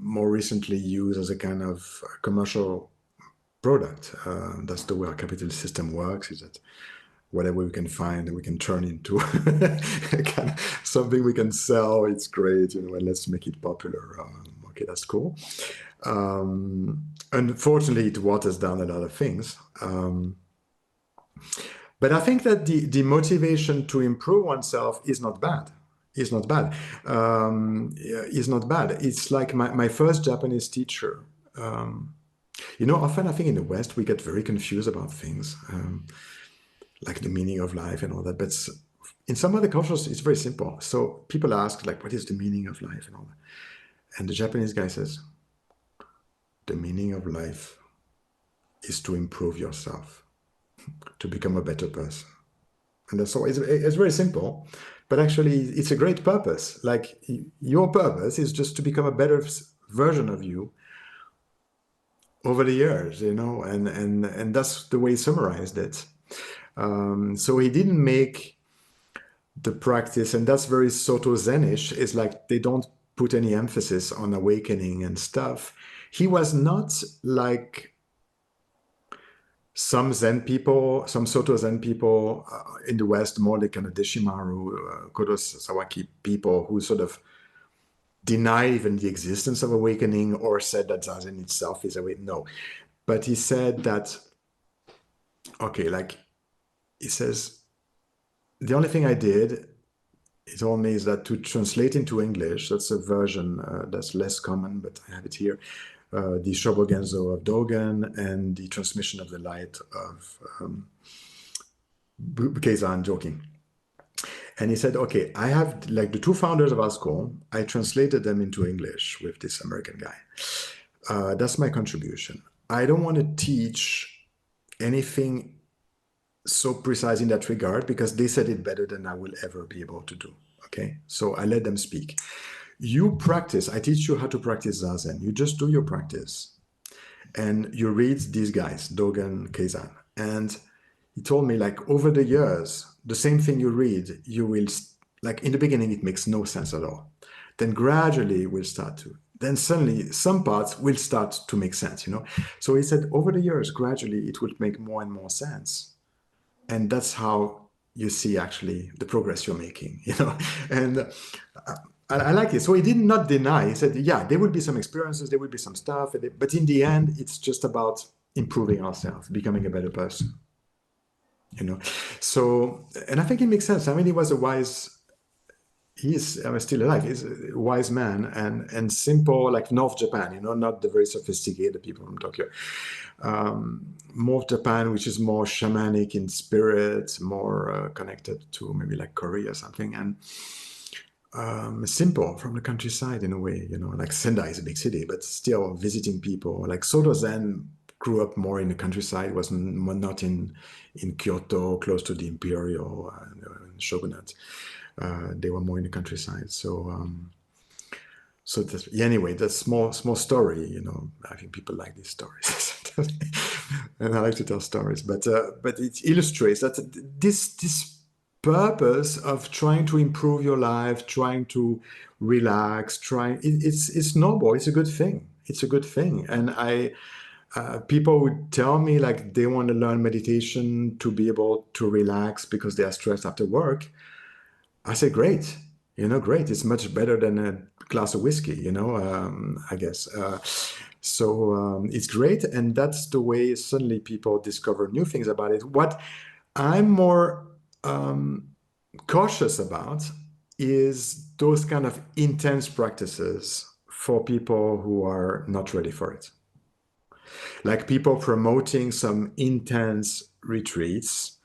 more recently used as a kind of commercial product. That's the way our capitalist system works, is that whatever we can find and we can turn into kind of something we can sell, it's great, and let's make it popular. Okay, that's cool. Unfortunately, it waters down a lot of things. But I think that the motivation to improve oneself is not bad. It's not bad. It's like my first Japanese teacher. Often I think in the West we get very confused about things, like the meaning of life and all that. But in some other cultures, it's very simple. So people ask, like, what is the meaning of life and all that? And the Japanese guy says, the meaning of life is to improve yourself, to become a better person. And that's all. It's very simple, but actually it's a great purpose. Like your purpose is just to become a better version of you over the years, and that's the way he summarized it. So he didn't make the practice, and that's very Soto Zenish, is like they don't put any emphasis on awakening and stuff. He was not like some Zen people, some Soto Zen people in the West, more like kind of Deshimaru, Kodos Sawaki people who sort of deny even the existence of awakening or said that Zazen itself is awakening. No, but he said that, he says, the only thing I did, he told me, is that to translate into English, that's a version that's less common, but I have it here, the Shobogenzo of Dogen and the transmission of the light of Bukeizan Joking. And he said, okay, I have, like the two founders of our school, I translated them into English with this American guy. That's my contribution. I don't want to teach anything so precise in that regard because they said it better than I will ever be able to do. Okay, so I let them speak. You practice. I teach you how to practice Zazen. You just do your practice, and you read these guys, Dogen, Keizan, and he told me, like, over the years, the same thing you read, you will, like, in the beginning it makes no sense at all. Then gradually it will start to. Then suddenly some parts will start to make sense, you know. So he said, over the years, gradually it will make more and more sense. And that's how you see actually the progress you're making, you know. And I like it. So he did not deny. He said, yeah, there will be some experiences, there will be some stuff, but in the end, it's just about improving ourselves, becoming a better person, you know. So, and I think it makes sense. I mean, he was a wise, he is still alive. He's a wise man and simple, like North Japan, you know, not the very sophisticated people from Tokyo. North Japan, which is more shamanic in spirit, more connected to maybe like Korea or something, and simple from the countryside in a way, you know, like Sendai is a big city, but still visiting people. Like Soto Zen grew up more in the countryside, was not in Kyoto, close to the imperial shogunate. They were more in the countryside. So, so that's, yeah, anyway, that's small story. You know, I think people like these stories, and I like to tell stories. But it illustrates that this purpose of trying to improve your life, trying to relax, it's noble. It's a good thing. It's a good thing, and people would tell me like they want to learn meditation to be able to relax because they are stressed after work. I say, great, you know, great. It's much better than a glass of whiskey, you know, I guess. So it's great. And that's the way suddenly people discover new things about it. What I'm more cautious about is those kind of intense practices for people who are not ready for it. Like people promoting some intense retreats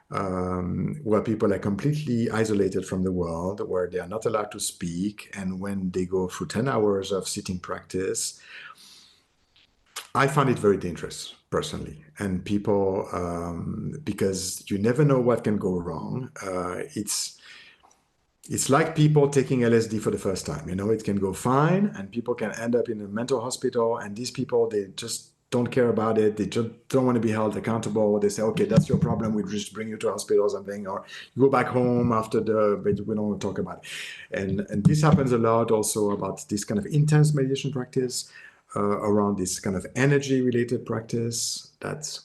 where people are completely isolated from the world, where they are not allowed to speak. And when they go through 10 hours of sitting practice, I find it very dangerous personally. And people, because you never know what can go wrong. It's like people taking LSD for the first time. You know, it can go fine and people can end up in a mental hospital. And these people, they just don't care about it. They just don't want to be held accountable. They say, okay, that's your problem. We'll just bring you to a hospital or something, or you go back home after but we don't want to talk about it. And this happens a lot also about this kind of intense meditation practice, around this kind of energy related practice that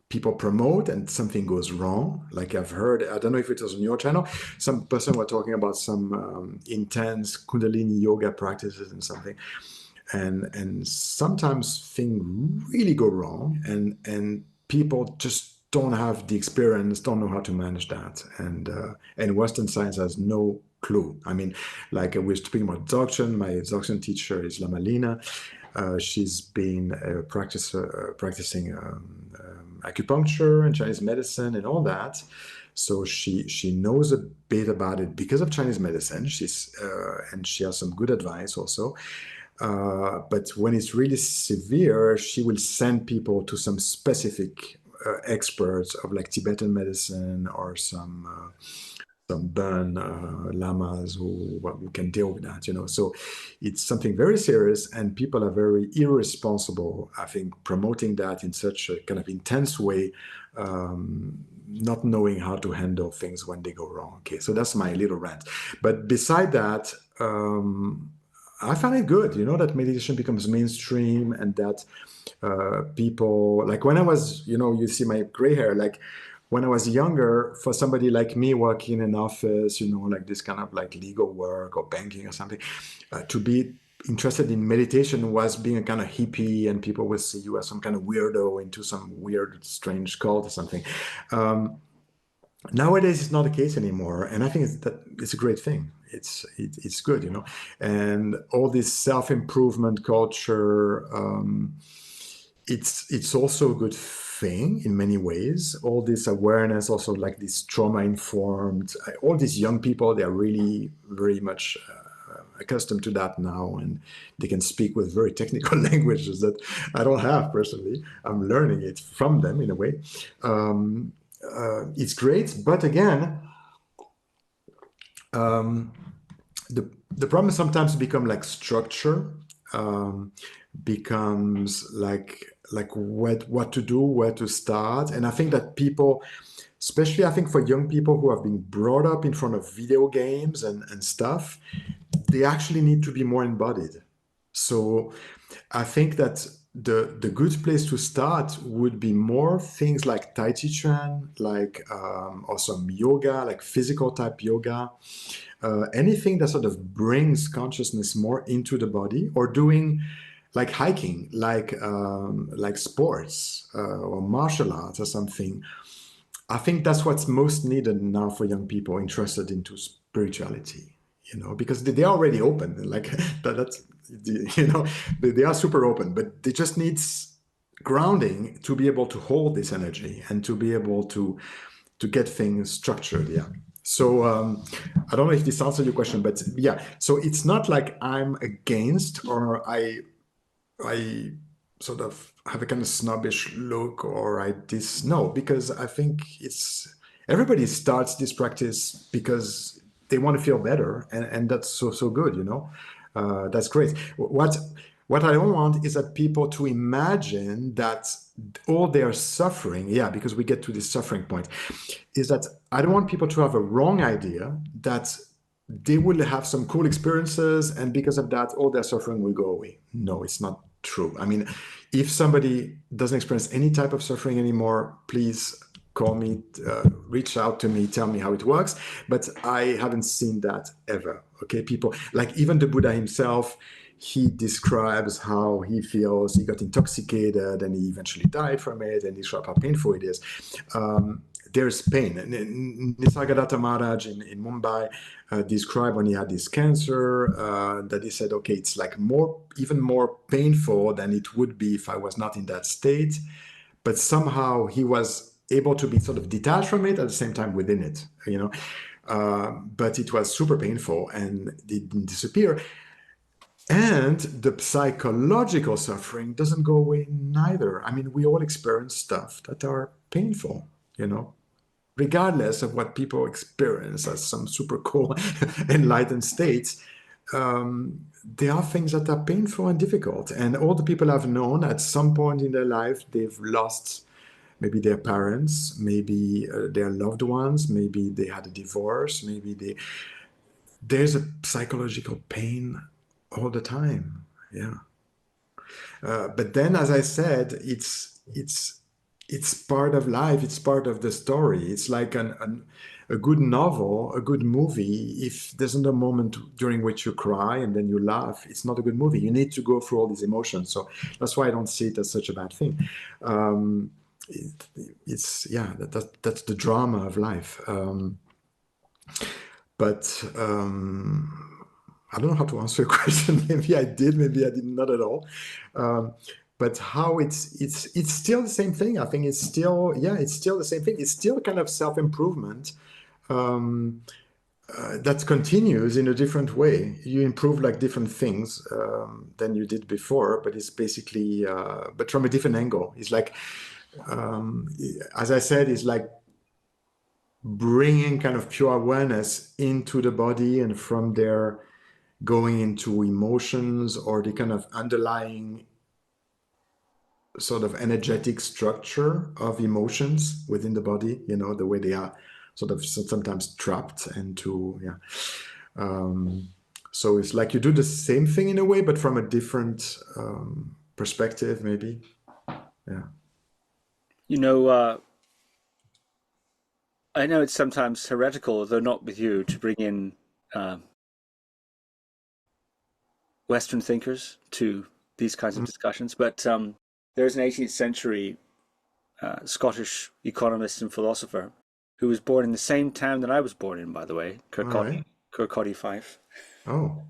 people promote and something goes wrong. Like I've heard, I don't know if it was on your channel, some person were talking about some intense Kundalini yoga practices and something. And sometimes things really go wrong and people just don't have the experience, don't know how to manage that. And Western science has no clue. I mean, like we're speaking about Dzogchen, my Dzogchen teacher is Lama Lina. She's been practicing acupuncture and Chinese medicine and all that. So she knows a bit about it because of Chinese medicine. And she has some good advice also. But when it's really severe, she will send people to some specific experts of like Tibetan medicine or some burn lamas who can deal with that, you know. So it's something very serious, and people are very irresponsible, I think, promoting that in such a kind of intense way, not knowing how to handle things when they go wrong. Okay, so that's my little rant. But beside that, I find it good, you know, that meditation becomes mainstream and that people, like when I was, you know, you see my gray hair, like when I was younger, for somebody like me working in an office, you know, like this kind of like legal work or banking or something, to be interested in meditation was being a kind of hippie, and people would see you as some kind of weirdo into some weird, strange cult or something. Nowadays, it's not the case anymore, and I think it's a great thing. It's good, you know, and all this self-improvement culture. It's also a good thing in many ways. All this awareness, also like this trauma-informed. All these young people, they are really very much accustomed to that now, and they can speak with very technical languages that I don't have personally. I'm learning it from them in a way. It's great, but again, the problem sometimes become like structure, becomes like what to do, where to start. And I think that people, especially I think for young people who have been brought up in front of video games and stuff, they actually need to be more embodied. So I think that the good place to start would be more things like Tai Chi Chuan, like or some yoga, like physical type yoga, anything that sort of brings consciousness more into the body, or doing like hiking, like sports or martial arts or something. I think that's what's most needed now for young people interested into spirituality, because they're already open. Like that's, they are super open, but they just need grounding to be able to hold this energy and to be able to get things structured. Yeah. So I don't know if this answers your question, but yeah. So it's not like I'm against, or I sort of have a kind of snobbish look, or no, because I think everybody starts this practice because they want to feel better, and that's so good, that's great. What I don't want is that people to imagine that all their suffering, because we get to this suffering point, is that I don't want people to have a wrong idea that they will have some cool experiences, and because of that, all their suffering will go away. No, it's not true. I mean, if somebody doesn't experience any type of suffering anymore, please call me, reach out to me, tell me how it works. But I haven't seen that ever. Okay, people, like even the Buddha himself, he describes how he feels he got intoxicated and he eventually died from it, and he showed how painful it is. There's pain. Nisargadatta Maharaj in Mumbai described when he had this cancer, that he said, okay, it's like even more painful than it would be if I was not in that state. But somehow he was able to be sort of detached from it, at the same time within it, but it was super painful and it didn't disappear. And the psychological suffering doesn't go away neither. I mean, we all experience stuff that are painful, regardless of what people experience as some super cool enlightened states. There are things that are painful and difficult. And all the people I've known at some point in their life, they've lost maybe their parents, maybe their loved ones, maybe they had a divorce, maybe there's a psychological pain all the time. Yeah. But then, as I said, it's part of life. It's part of the story. It's like a good novel, a good movie. If there's not a moment during which you cry and then you laugh, it's not a good movie. You need to go through all these emotions. So that's why I don't see it as such a bad thing. That's the drama of life. But I don't know how to answer your question. Maybe I did, maybe I did not at all. But how it's still the same thing. I think it's still the same thing. It's still kind of self-improvement that continues in a different way. You improve like different things than you did before, but it's basically, but from a different angle. It's like, as I said, it's like bringing kind of pure awareness into the body, and from there going into emotions or the kind of underlying sort of energetic structure of emotions within the body, the way they are sort of sometimes trapped into, so it's like you do the same thing in a way, but from a different perspective, maybe. I know it's sometimes heretical, though not with you, to bring in Western thinkers to these kinds of discussions, but there's an 18th century Scottish economist and philosopher who was born in the same town that I was born in, by the way, Kirkcaldy Fife. Oh.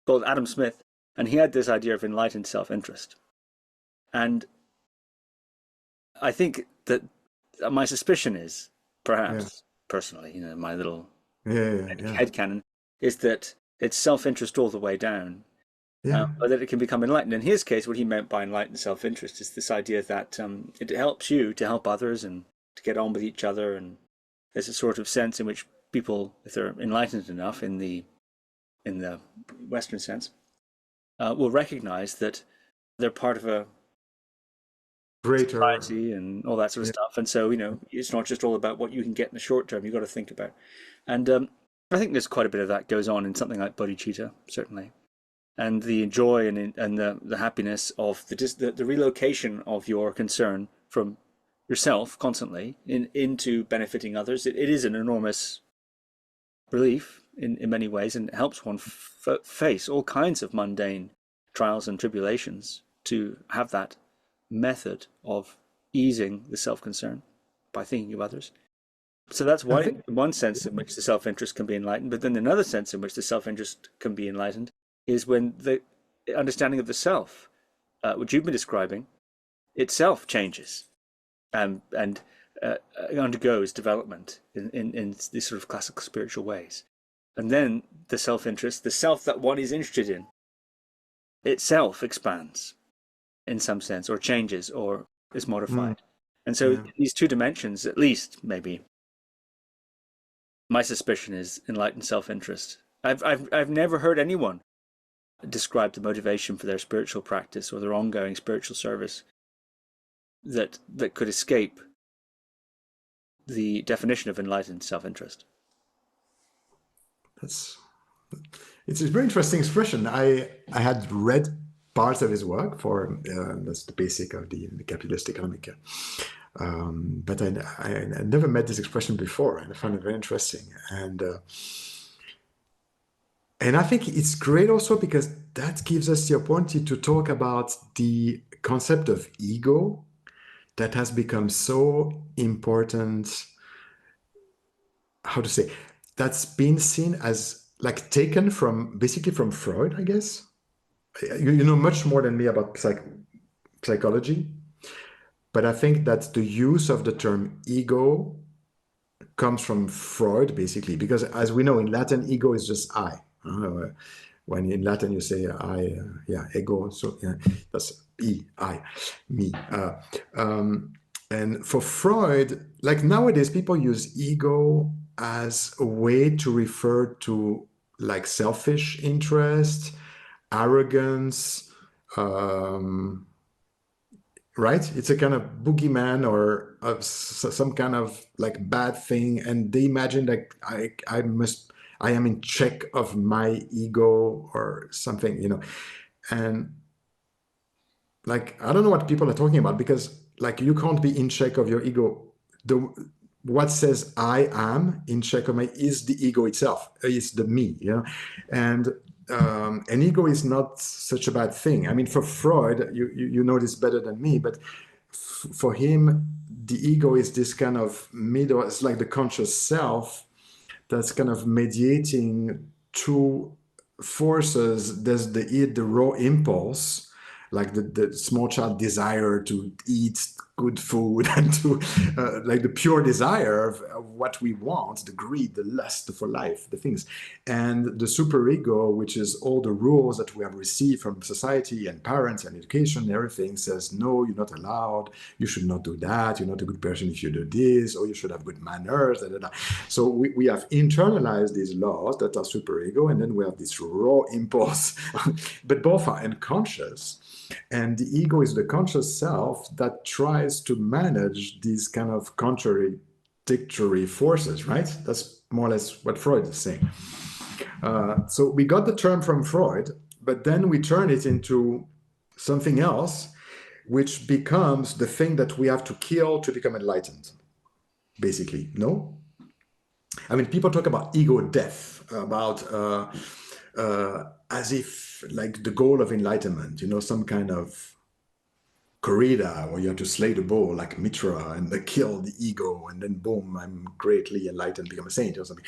Called Adam Smith, and he had this idea of enlightened self-interest. And I think that my suspicion is, perhaps personally, my little headcanon, is that it's self-interest all the way down, Yeah. but that it can become enlightened. In his case, what he meant by enlightened self-interest is this idea that it helps you to help others and to get on with each other, and there's a sort of sense in which people, if they're enlightened enough in the Western sense, will recognize that they're part of a Greater society and all that sort of stuff. And so, it's not just all about what you can get in the short term. You've got to think about. And I think there's quite a bit of that goes on in something like bodhicitta, certainly. And the joy and the happiness of the relocation of your concern from yourself constantly into benefiting others. It is an enormous relief in many ways, and it helps one face all kinds of mundane trials and tribulations, to have that method of easing the self-concern by thinking of others. So that's one sense in which the self-interest can be enlightened. But then another sense in which the self-interest can be enlightened is when the understanding of the self, which you've been describing, itself changes and undergoes development in these sort of classical spiritual ways. And then the self-interest, the self that one is interested in, itself expands in some sense, or changes, or is modified. And so these two dimensions, at least, maybe, my suspicion is enlightened self-interest. I've never heard anyone describe the motivation for their spiritual practice or their ongoing spiritual service that could escape the definition of enlightened self-interest. It's a very interesting expression. I had read parts of his work for that's the basic of the capitalist economic, but I never met this expression before, and I found it very interesting. And I think it's great also because that gives us the opportunity to talk about the concept of ego that has become so important. How to say? That's been seen as like taken from basically from Freud, I guess. You know much more than me about psychology, but I think that the use of the term ego comes from Freud, basically, because as we know in Latin, ego is just I. When in Latin you say I, ego, so that's E, I, me. And for Freud, like nowadays, people use ego as a way to refer to like selfish interest, arrogance, right? It's a kind of boogeyman or some kind of like bad thing, and they imagine that I am in check of my ego or something, and like I don't know what people are talking about, because like you can't be in check of your ego. What says I am in check of my is the ego itself, is the me, and an ego is not such a bad thing. I mean, for Freud, you know this better than me, but for him, the ego is this kind of middle. It's like the conscious self that's kind of mediating two forces. There's the raw impulse, like the small child desire to eat good food, and to like the pure desire of what we want, the greed, the lust for life, the things, and the superego, which is all the rules that we have received from society and parents and education and everything, says no, you're not allowed, you should not do that, you're not a good person if you do this, or you should have good manners, So we have internalized these laws that are superego, and then we have this raw impulse but both are unconscious. And the ego is the conscious self that tries to manage these kind of contradictory forces, right? That's more or less what Freud is saying. So we got the term from Freud, but then we turn it into something else, which becomes the thing that we have to kill to become enlightened, basically, no? I mean, people talk about ego death, about as if like the goal of enlightenment, some kind of corrida where you have to slay the bull like Mitra and kill the ego, and then boom, I'm greatly enlightened, become a saint or something.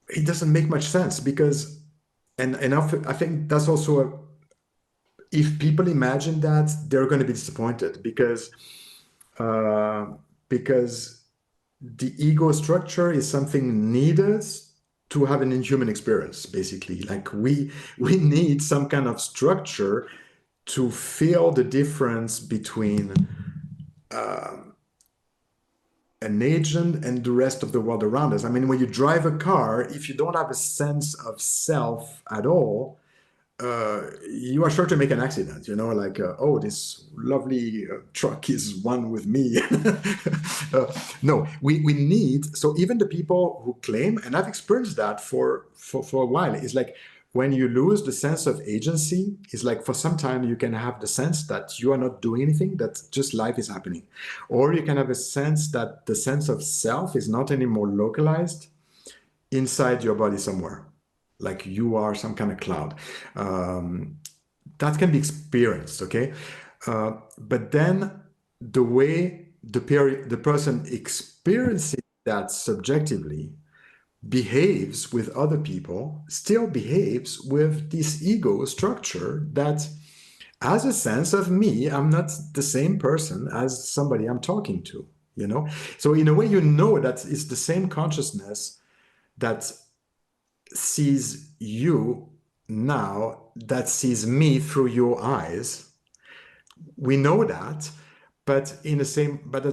It doesn't make much sense, because, and I think that's also if people imagine that, they're going to be disappointed, because the ego structure is something needed to have an inhuman experience, basically. Like we need some kind of structure to feel the difference between an agent and the rest of the world around us. I mean, when you drive a car, if you don't have a sense of self at all, you are sure to make an accident, like, oh, this lovely truck is one with me. No, we need, so even the people who claim, and I've experienced that for a while, it's like when you lose the sense of agency, it's like for some time you can have the sense that you are not doing anything, that just life is happening. Or you can have a sense that the sense of self is not anymore localized inside your body somewhere, like you are some kind of cloud. That can be experienced, okay? But then the way the person experiencing that subjectively behaves with other people still behaves with this ego structure that has a sense of me. I'm not the same person as somebody I'm talking to, So in a way, that it's the same consciousness that sees you now, that sees me through your eyes. We know that, but at the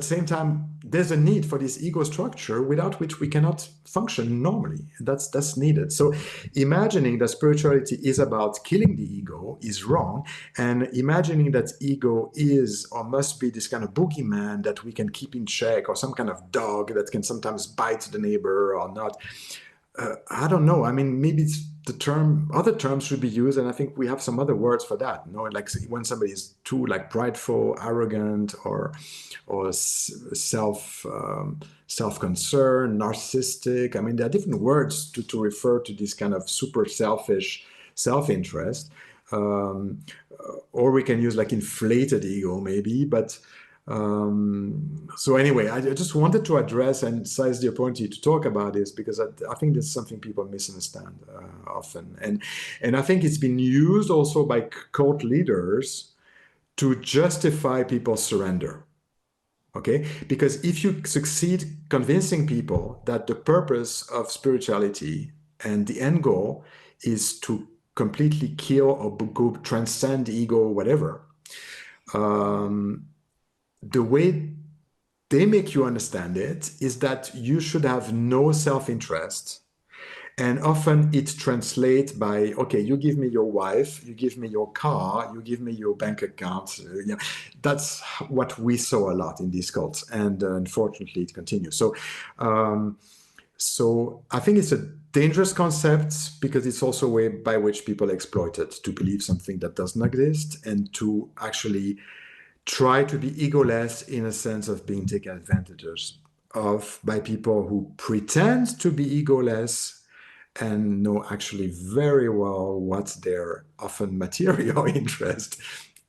same time, there's a need for this ego structure without which we cannot function normally. That's needed. So imagining that spirituality is about killing the ego is wrong, and imagining that ego is or must be this kind of boogeyman that we can keep in check, or some kind of dog that can sometimes bite the neighbor or not. I don't know. I mean, maybe it's other terms should be used, and I think we have some other words for that. Like when somebody is too like prideful, arrogant, or self-concerned, narcissistic. I mean, there are different words to refer to this kind of super selfish self-interest, or we can use like inflated ego, maybe, but. So anyway, I just wanted to address and seize the opportunity to talk about this, because I think that's something people misunderstand often, and I think it's been used also by cult leaders to justify people's surrender. Okay, because if you succeed convincing people that the purpose of spirituality and the end goal is to completely kill or go transcend ego, or whatever. The way they make you understand it is that you should have no self-interest. And often it translates by, okay, you give me your wife, you give me your car, you give me your bank account. That's what we saw a lot in these cults. And unfortunately, it continues. So I think it's a dangerous concept, because it's also a way by which people exploit it to believe something that doesn't exist, and to actually try to be egoless, in a sense of being taken advantage of by people who pretend to be egoless and know actually very well what their often material interest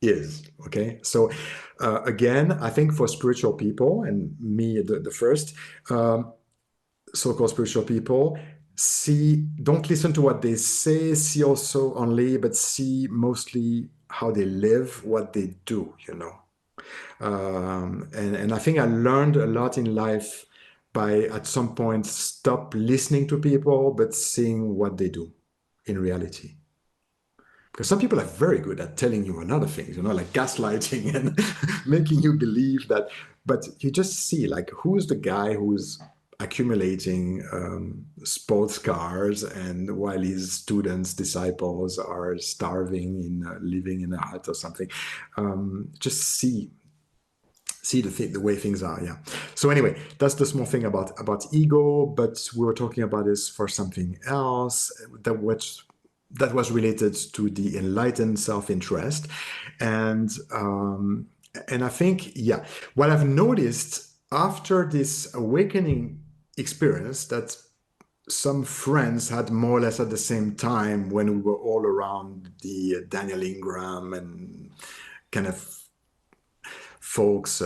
is. Okay, so again, I think for spiritual people, and me the first, so-called spiritual people, don't listen to what they say, see also only, but see mostly how they live, what they do, and I think I learned a lot in life by, at some point, stop listening to people, but seeing what they do in reality. Because some people are very good at telling you another things, like gaslighting and making you believe that, but you just see, like, who's the guy who's accumulating sports cars, and while his students, disciples, are starving living in a hut or something. Just see the way things are. Yeah. So anyway, that's the small thing about ego, but we were talking about this for something else that was related to the enlightened self-interest. And I think, what I've noticed after this awakening experience, that some friends had more or less at the same time, when we were all around the Daniel Ingram and kind of folks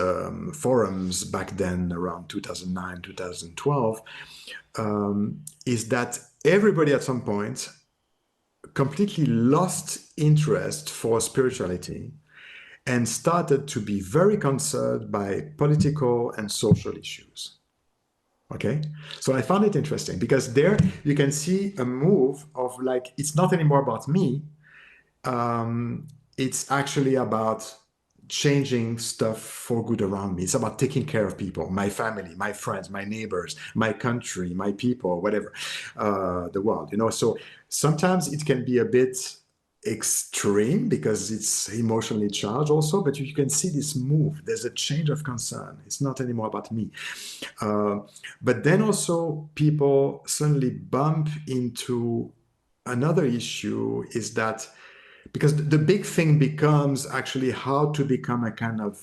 forums back then, around 2009, 2012, is that everybody at some point completely lost interest for spirituality and started to be very concerned by political and social issues. Okay, so I found it interesting because there you can see a move of like, it's not anymore about me. It's actually about changing stuff for good around me. It's about taking care of people, my family, my friends, my neighbors, my country, my people, whatever, the world, you know. So sometimes it can be a bit extreme because it's emotionally charged also, but you can see this move. There's a change of concern. It's not anymore about me. But then also people suddenly bump into another issue, is that because the big thing becomes actually how to become a kind of,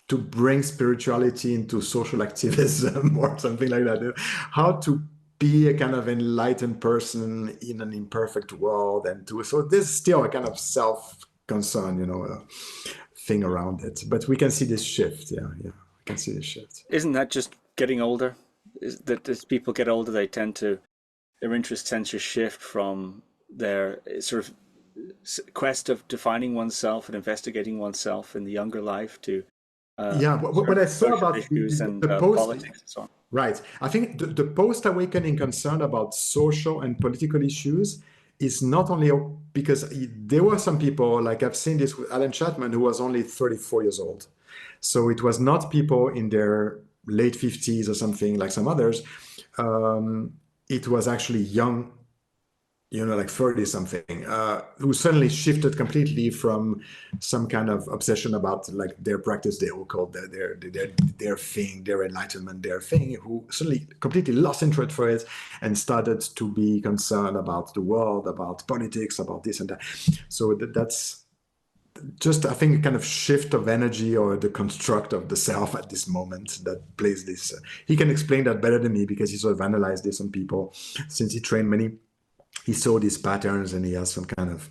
to bring spirituality into social activism or something like that. How to be a kind of enlightened person in an imperfect world, and to, so there's still a kind of self-concern, you know, thing around it. But we can see this shift. Yeah, we can see this shift. Isn't that just getting older? Is that as people get older, they tend to, their interest tends to shift from their sort of quest of defining oneself and investigating oneself in the younger life to What I saw about issues and the post, politics and so on. right. I think the post-awakening concern about social and political issues is not only because there were some people, like I've seen this with Alan Chapman, who was only 34 years old. So it was not people in their late 50s or something like some others. It was actually young, you know, like 30 something, who suddenly shifted completely from some kind of obsession about like their practice, their occult, their thing, their enlightenment, their thing, who suddenly completely lost interest for it and started to be concerned about the world, about politics, about this and that. So that's just, I think, a kind of shift of energy or the construct of the self at this moment that plays this. He can explain that better than me because he sort of analyzed this on people since he trained many. He saw these patterns and he has some kind of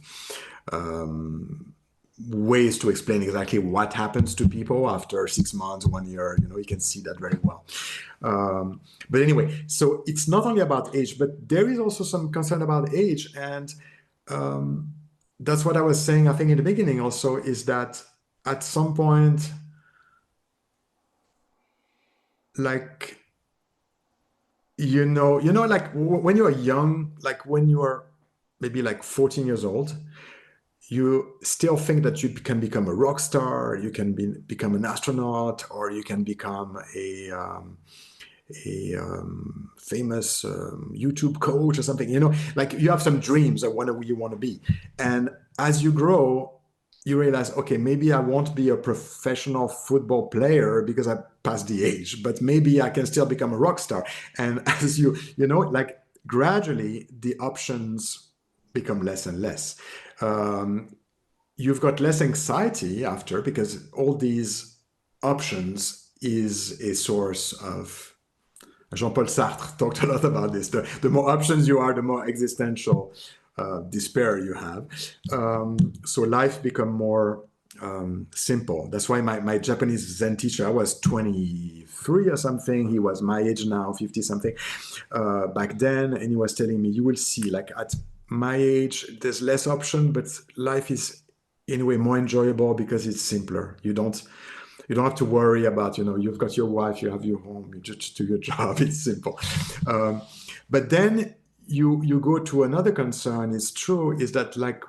ways to explain exactly what happens to people after 6 months, 1 year. You know, you can see that very well. But anyway, so it's not only about age, but there is also some concern about age. And that's what I was saying, I think, in the beginning also, is that at some point, like, you know, like when you're young, like when you are maybe like 14 years old, you still think that you can become a rock star, you can become an astronaut, or you can become a famous YouTube coach or something, you know, like you have some dreams of what you want to be. And as you grow, you realize, okay, maybe I won't be a professional football player because I passed the age, but maybe I can still become a rock star. And as you know, like gradually the options become less and less. You've got less anxiety after, because all these options is a source of, Jean-Paul Sartre talked a lot about this. The more options you are, the more existential despair you have. So life become more simple. That's why my Japanese Zen teacher, I was 23 or something. He was my age now, 50 something back then. And he was telling me, you will see, like at my age, there's less option, but life is in a way more enjoyable because it's simpler. You don't have to worry about, you know, you've got your wife, you have your home, you just do your job. It's simple. But then you go to another concern. It's true, is that like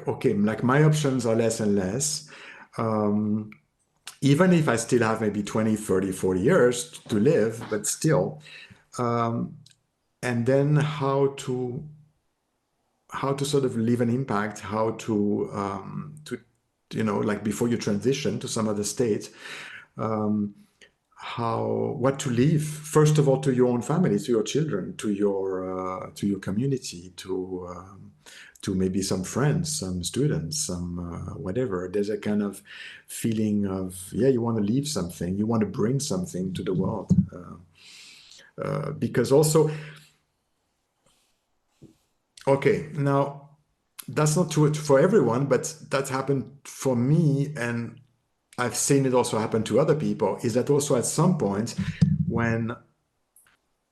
okay, like my options are less and less. Even if I still have maybe 20, 30, 40 years to live, but still. And then how to sort of leave an impact, how to you know, like before you transition to some other state, what to leave, first of all, to your own family, to your children, to your community, to maybe some friends, some students, some whatever. There's a kind of feeling of, you want to leave something, you want to bring something to the world, because also, okay, now that's not true for everyone, but that's happened for me, and I've seen it also happen to other people, is that also at some point when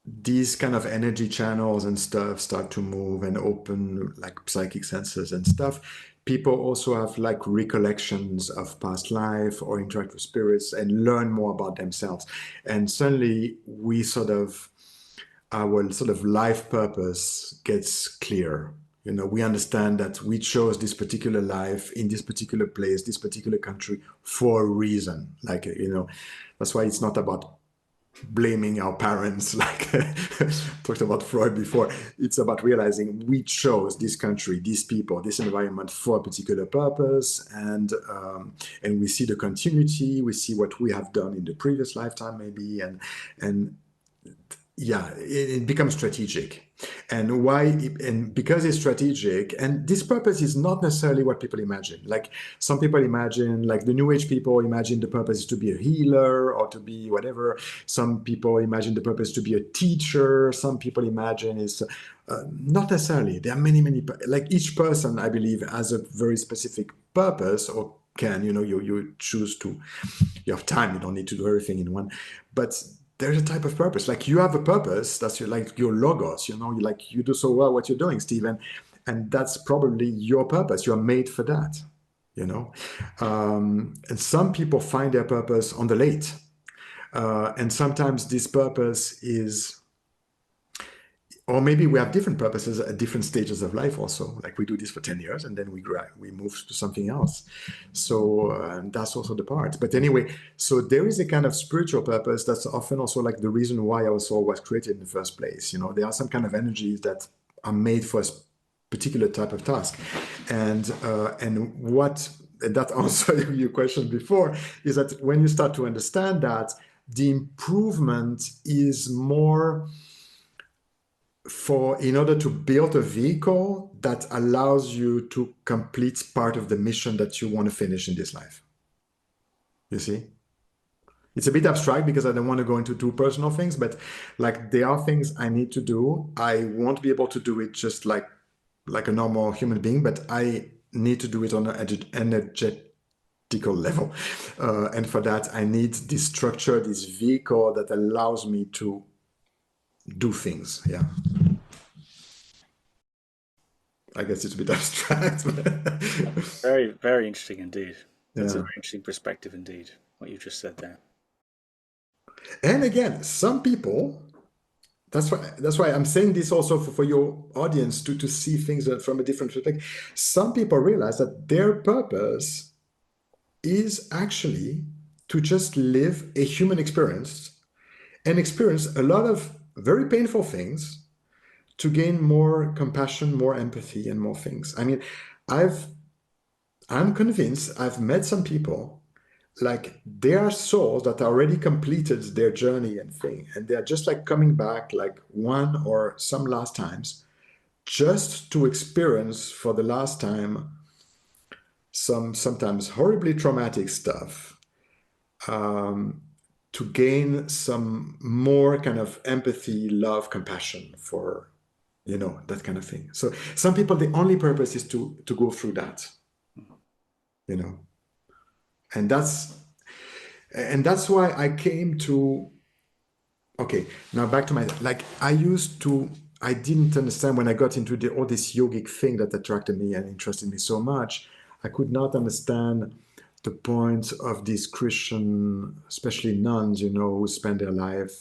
these kind of energy channels and stuff start to move and open like psychic senses and stuff, people also have like recollections of past life or interact with spirits and learn more about themselves. And suddenly we sort of, our sort of life purpose gets clear. You know, we understand that we chose this particular life in this particular place, this particular country for a reason. Like, you know, that's why it's not about blaming our parents, like talked about Freud before. It's about realizing we chose this country, these people, this environment for a particular purpose, and we see the continuity. We see what we have done in the previous lifetime, maybe, and yeah, it becomes strategic. And why? And because it's strategic, and this purpose is not necessarily what people imagine. Like some people imagine, like the New Age people imagine the purpose is to be a healer or to be whatever. Some people imagine the purpose to be a teacher. Some people imagine is not necessarily. There are many, like each person, I believe, has a very specific purpose, or can, you know, you choose to, you have time, you don't need to do everything in one, but there's a type of purpose. Like you have a purpose, that's your, like your logos, you know, like you do so well what you're doing, Stephen, and that's probably your purpose. You're made for that, you know. And some people find their purpose on the late. And sometimes this purpose is, or maybe we have different purposes at different stages of life also. Like we do this for 10 years and then we move to something else. So that's also the part. But anyway, so there is a kind of spiritual purpose that's often also like the reason why our soul was created in the first place. You know, there are some kind of energies that are made for a particular type of task. And what, and that answer your question before, is that when you start to understand that, the improvement is more in order to build a vehicle that allows you to complete part of the mission that you want to finish in this life. You see? It's a bit abstract because I don't want to go into too personal things, but like there are things I need to do. I won't be able to do it just like a normal human being, but I need to do it on an energetical level. And for that, I need this structure, this vehicle that allows me to do things. Yeah. I guess it's a bit abstract. Very, very interesting indeed. That's Yeah. a very interesting perspective indeed, what you just said there. And again, some people, that's why I'm saying this also for your audience to see things from a different perspective. Some people realize that their purpose is actually to just live a human experience and experience a lot of very painful things to gain more compassion, more empathy, and more things. I mean, I'm convinced, I've met some people, like there are souls that already completed their journey and thing, and they're just like coming back like one or some last times just to experience for the last time sometimes horribly traumatic stuff, to gain some more kind of empathy, love, compassion for, you know, that kind of thing. So some people, the only purpose is to go through that, you know, and that's why I came to, okay, now back to my, like I didn't understand when I got into all this yogic thing that attracted me and interested me so much. I could not understand the point of these Christian, especially nuns, you know, who spend their life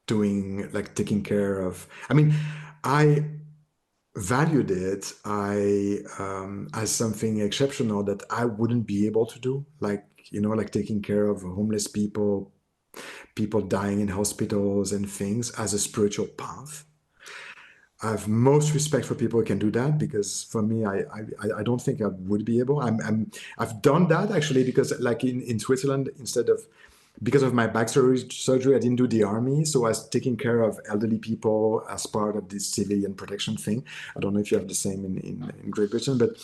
doing, like taking care of, I mean, I valued it as something exceptional that I wouldn't be able to do, like, you know, like taking care of homeless people dying in hospitals and things as a spiritual path. I have most respect for people who can do that, because for me, I don't think I would be able. I've done that actually, because like in Switzerland, because of my back surgery, I didn't do the army. So I was taking care of elderly people as part of this civilian protection thing. I don't know if you have the same in Great Britain, but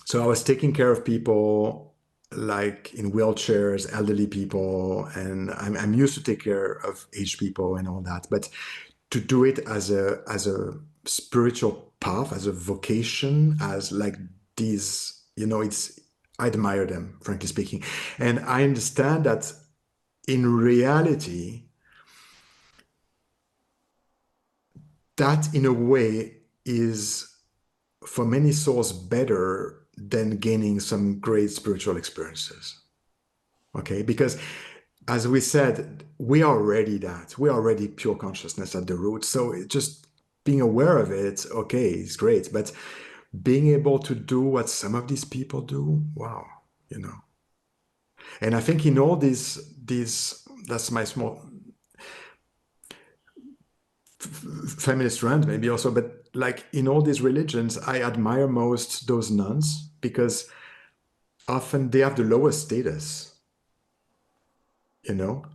so I was taking care of people like in wheelchairs, elderly people, and I'm used to take care of aged people and all that. But to do it as a spiritual path, as a vocation, as like these, you know, I admire them, frankly speaking. And I understand that in reality, that in a way is for many souls better than gaining some great spiritual experiences. Okay, because as we said, we are already that. We are already pure consciousness at the root. So just being aware of it, okay, is great. But being able to do what some of these people do, wow, you know. And I think in all these, that's my small feminist rant maybe also, but like in all these religions, I admire most those nuns because often they have the lowest status, you know.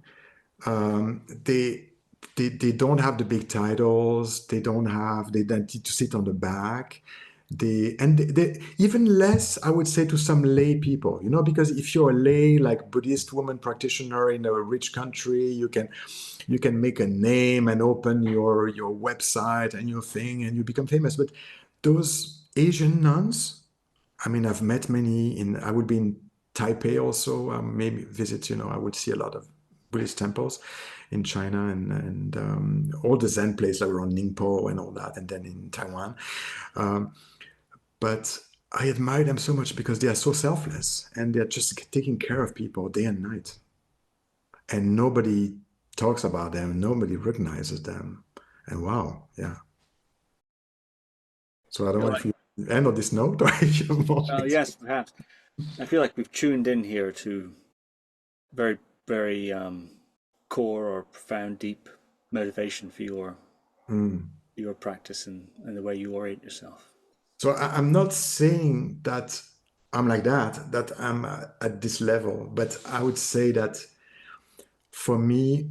They don't have the big titles. They don't need to sit on the back. They even less, I would say, to some lay people, you know, because if you're a lay, like Buddhist woman practitioner in a rich country, you can make a name and open your website and your thing and you become famous. But those Asian nuns, I mean, I've met many I would be in Taipei also, maybe visit, you know, I would see a lot of Buddhist temples in China and all the Zen places like around Ningpo and all that, and then in Taiwan. But I admire them so much because they are so selfless and they're just taking care of people day and night. And nobody talks about them, nobody recognizes them. And wow, yeah. So I don't know if you end on this note or if you have more. Yes, perhaps. I feel like we've tuned in here to very, very core or profound, deep motivation for your practice and the way you orient yourself. So I'm not saying that I'm like that I'm at this level, but I would say that for me,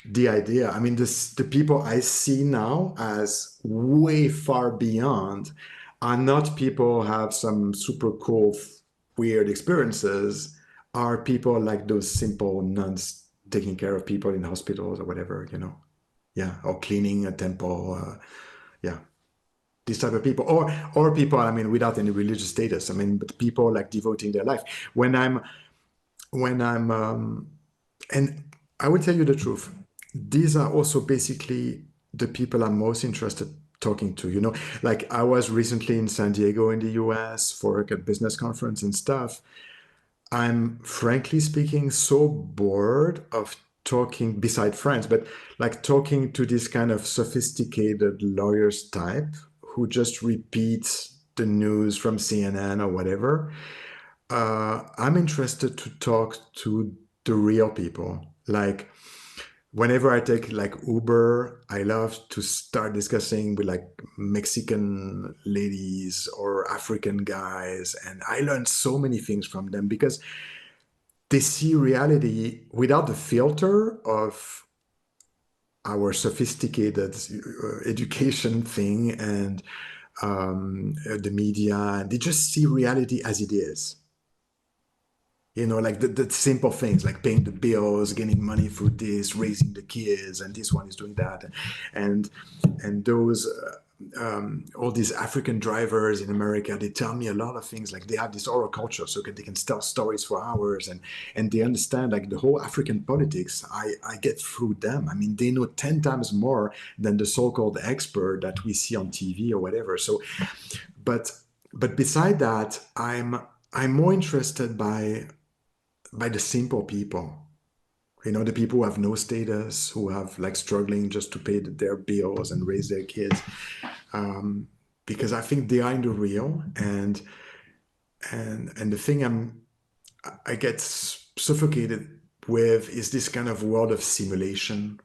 the idea, I mean, the people I see now as way far beyond are not people who have some super cool, weird experiences, are people like those simple nuns taking care of people in hospitals or whatever, you know. Yeah, or cleaning a temple. Yeah, these type of people, or people, I mean, without any religious status. I mean, but people like devoting their life. When I'm, and I will tell you the truth. These are also basically the people I'm most interested talking to. You know, like I was recently in San Diego in the US for a business conference and stuff. I'm frankly speaking so bored of talking beside friends, but like talking to this kind of sophisticated lawyers type who just repeats the news from CNN or whatever. I'm interested to talk to the real people. Like whenever I take like Uber, I love to start discussing with like Mexican ladies or African guys. And I learned so many things from them because they see reality without the filter of our sophisticated education thing and the media. And they just see reality as it is. You know, like the simple things like paying the bills, getting money for this, raising the kids, and this one is doing that, and those all these African drivers in America, they tell me a lot of things. Like they have this oral culture, so they can tell stories for hours, and they understand like the whole African politics. I get through them. I mean, they know 10 times more than the so-called expert that we see on TV or whatever. So, but beside that, I'm more interested by the simple people, you know, the people who have no status, who have like struggling just to pay their bills and raise their kids, because I think they are in the real. And the thing I get suffocated with is this kind of world of simulation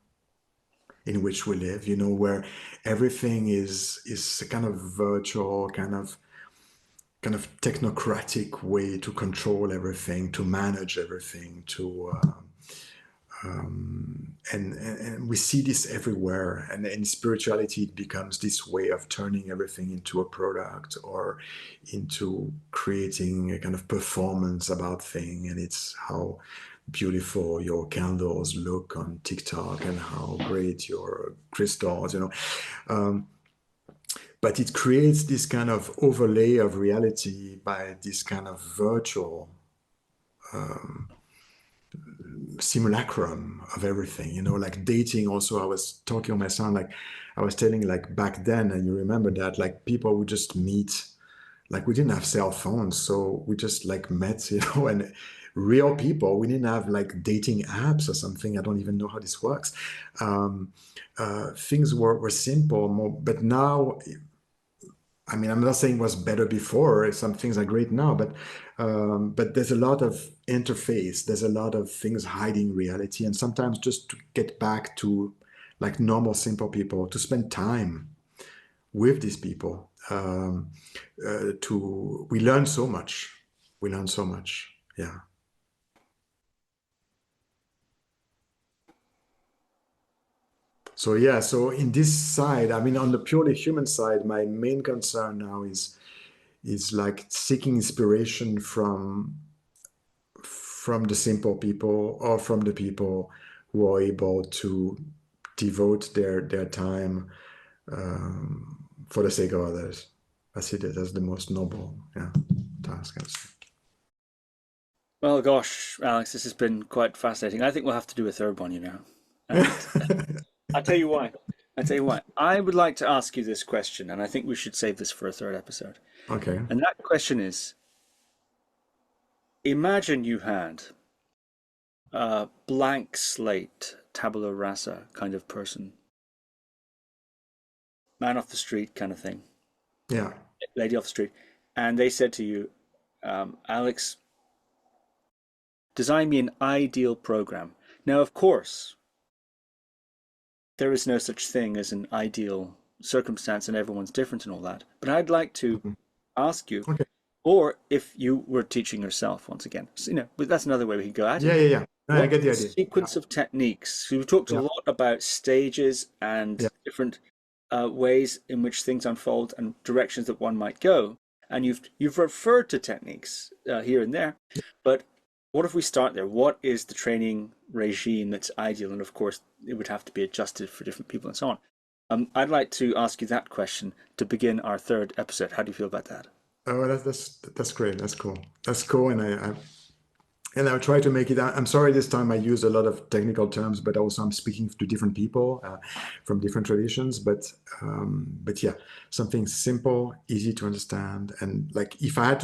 in which we live, you know, where everything is a kind of virtual, kind of technocratic way to control everything, to manage everything, to and we see this everywhere. And in spirituality, it becomes this way of turning everything into a product or into creating a kind of performance about thing. And it's how beautiful your candles look on TikTok and how great your crystals, you know. But it creates this kind of overlay of reality by this kind of virtual simulacrum of everything, you know, like dating also. I was talking on my son, like I was telling, like back then, and you remember that, like people would just meet, like we didn't have cell phones, so we just like met, you know, and real people. We didn't have like dating apps or something. I don't even know how this works. Things were simple, more, but now, I mean, I'm not saying it was better before. Some things are great now, but there's a lot of interface. There's a lot of things hiding reality, and sometimes just to get back to like normal, simple people, to spend time with these people, we learn so much. We learn so much. Yeah. So yeah, so in this side, I mean, on the purely human side, my main concern now is like seeking inspiration from the simple people, or from the people who are able to devote their time for the sake of others. I see that as the most noble, yeah, task, I would say. Well, gosh, Alex, this has been quite fascinating. I think we'll have to do a third one, you know. And I'll tell you why. I would like to ask you this question, and I think we should save this for a third episode. Okay. And that question is, imagine you had a blank slate, tabula rasa kind of person. Man off the street kind of thing. Yeah. Lady off the street. And they said to you, Alex, design me an ideal program. Now, of course, there is no such thing as an ideal circumstance, and everyone's different and all that. But I'd like to ask you, Okay. or if you were teaching yourself once again, so, you know, but that's another way we could go at it. Yeah. No, I get the idea. Sequence of techniques. We've talked a lot about stages and different ways in which things unfold and directions that one might go. And you've referred to techniques here and there, but what if we start there? What is the training regime that's ideal? And of course, it would have to be adjusted for different people and so on. I'd like to ask you that question to begin our third episode. How do you feel about that? Oh, that's great. That's cool. That's cool. And I'll try to make it. I'm sorry, this time I use a lot of technical terms, but also I'm speaking to different people from different traditions. But yeah, something simple, easy to understand. And like if I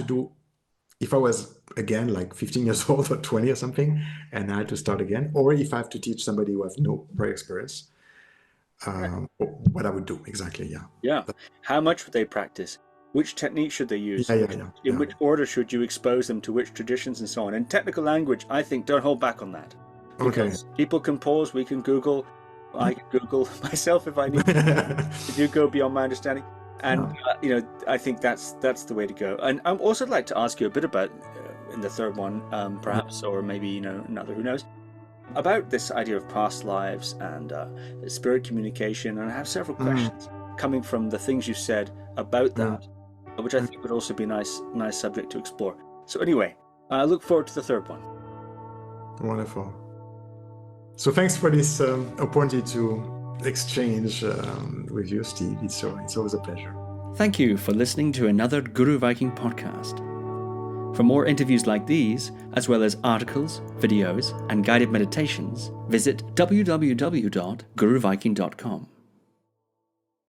was again like 15 years old or 20 or something, and I had to start again, or if I have to teach somebody who has no prior experience, what I would do exactly. Yeah. How much would they practice? Which technique should they use? In which order should you expose them to which traditions and so on? And technical language, I think, don't hold back on that. Because people can pause, we can Google, I can Google myself if I need to. If you go beyond my understanding. And, I think that's the way to go. And I'd also like to ask you a bit about, in the third one, perhaps, or maybe, another, who knows, about this idea of past lives and spirit communication. And I have several questions coming from the things you said about that. Which I think would also be a nice subject to explore. So anyway, I look forward to the third one. Wonderful. So thanks for this opportunity to exchange with you, Steve. It's always a pleasure. Thank you for listening to another Guru Viking podcast. For more interviews like these, as well as articles, videos, and guided meditations, visit www.guruviking.com.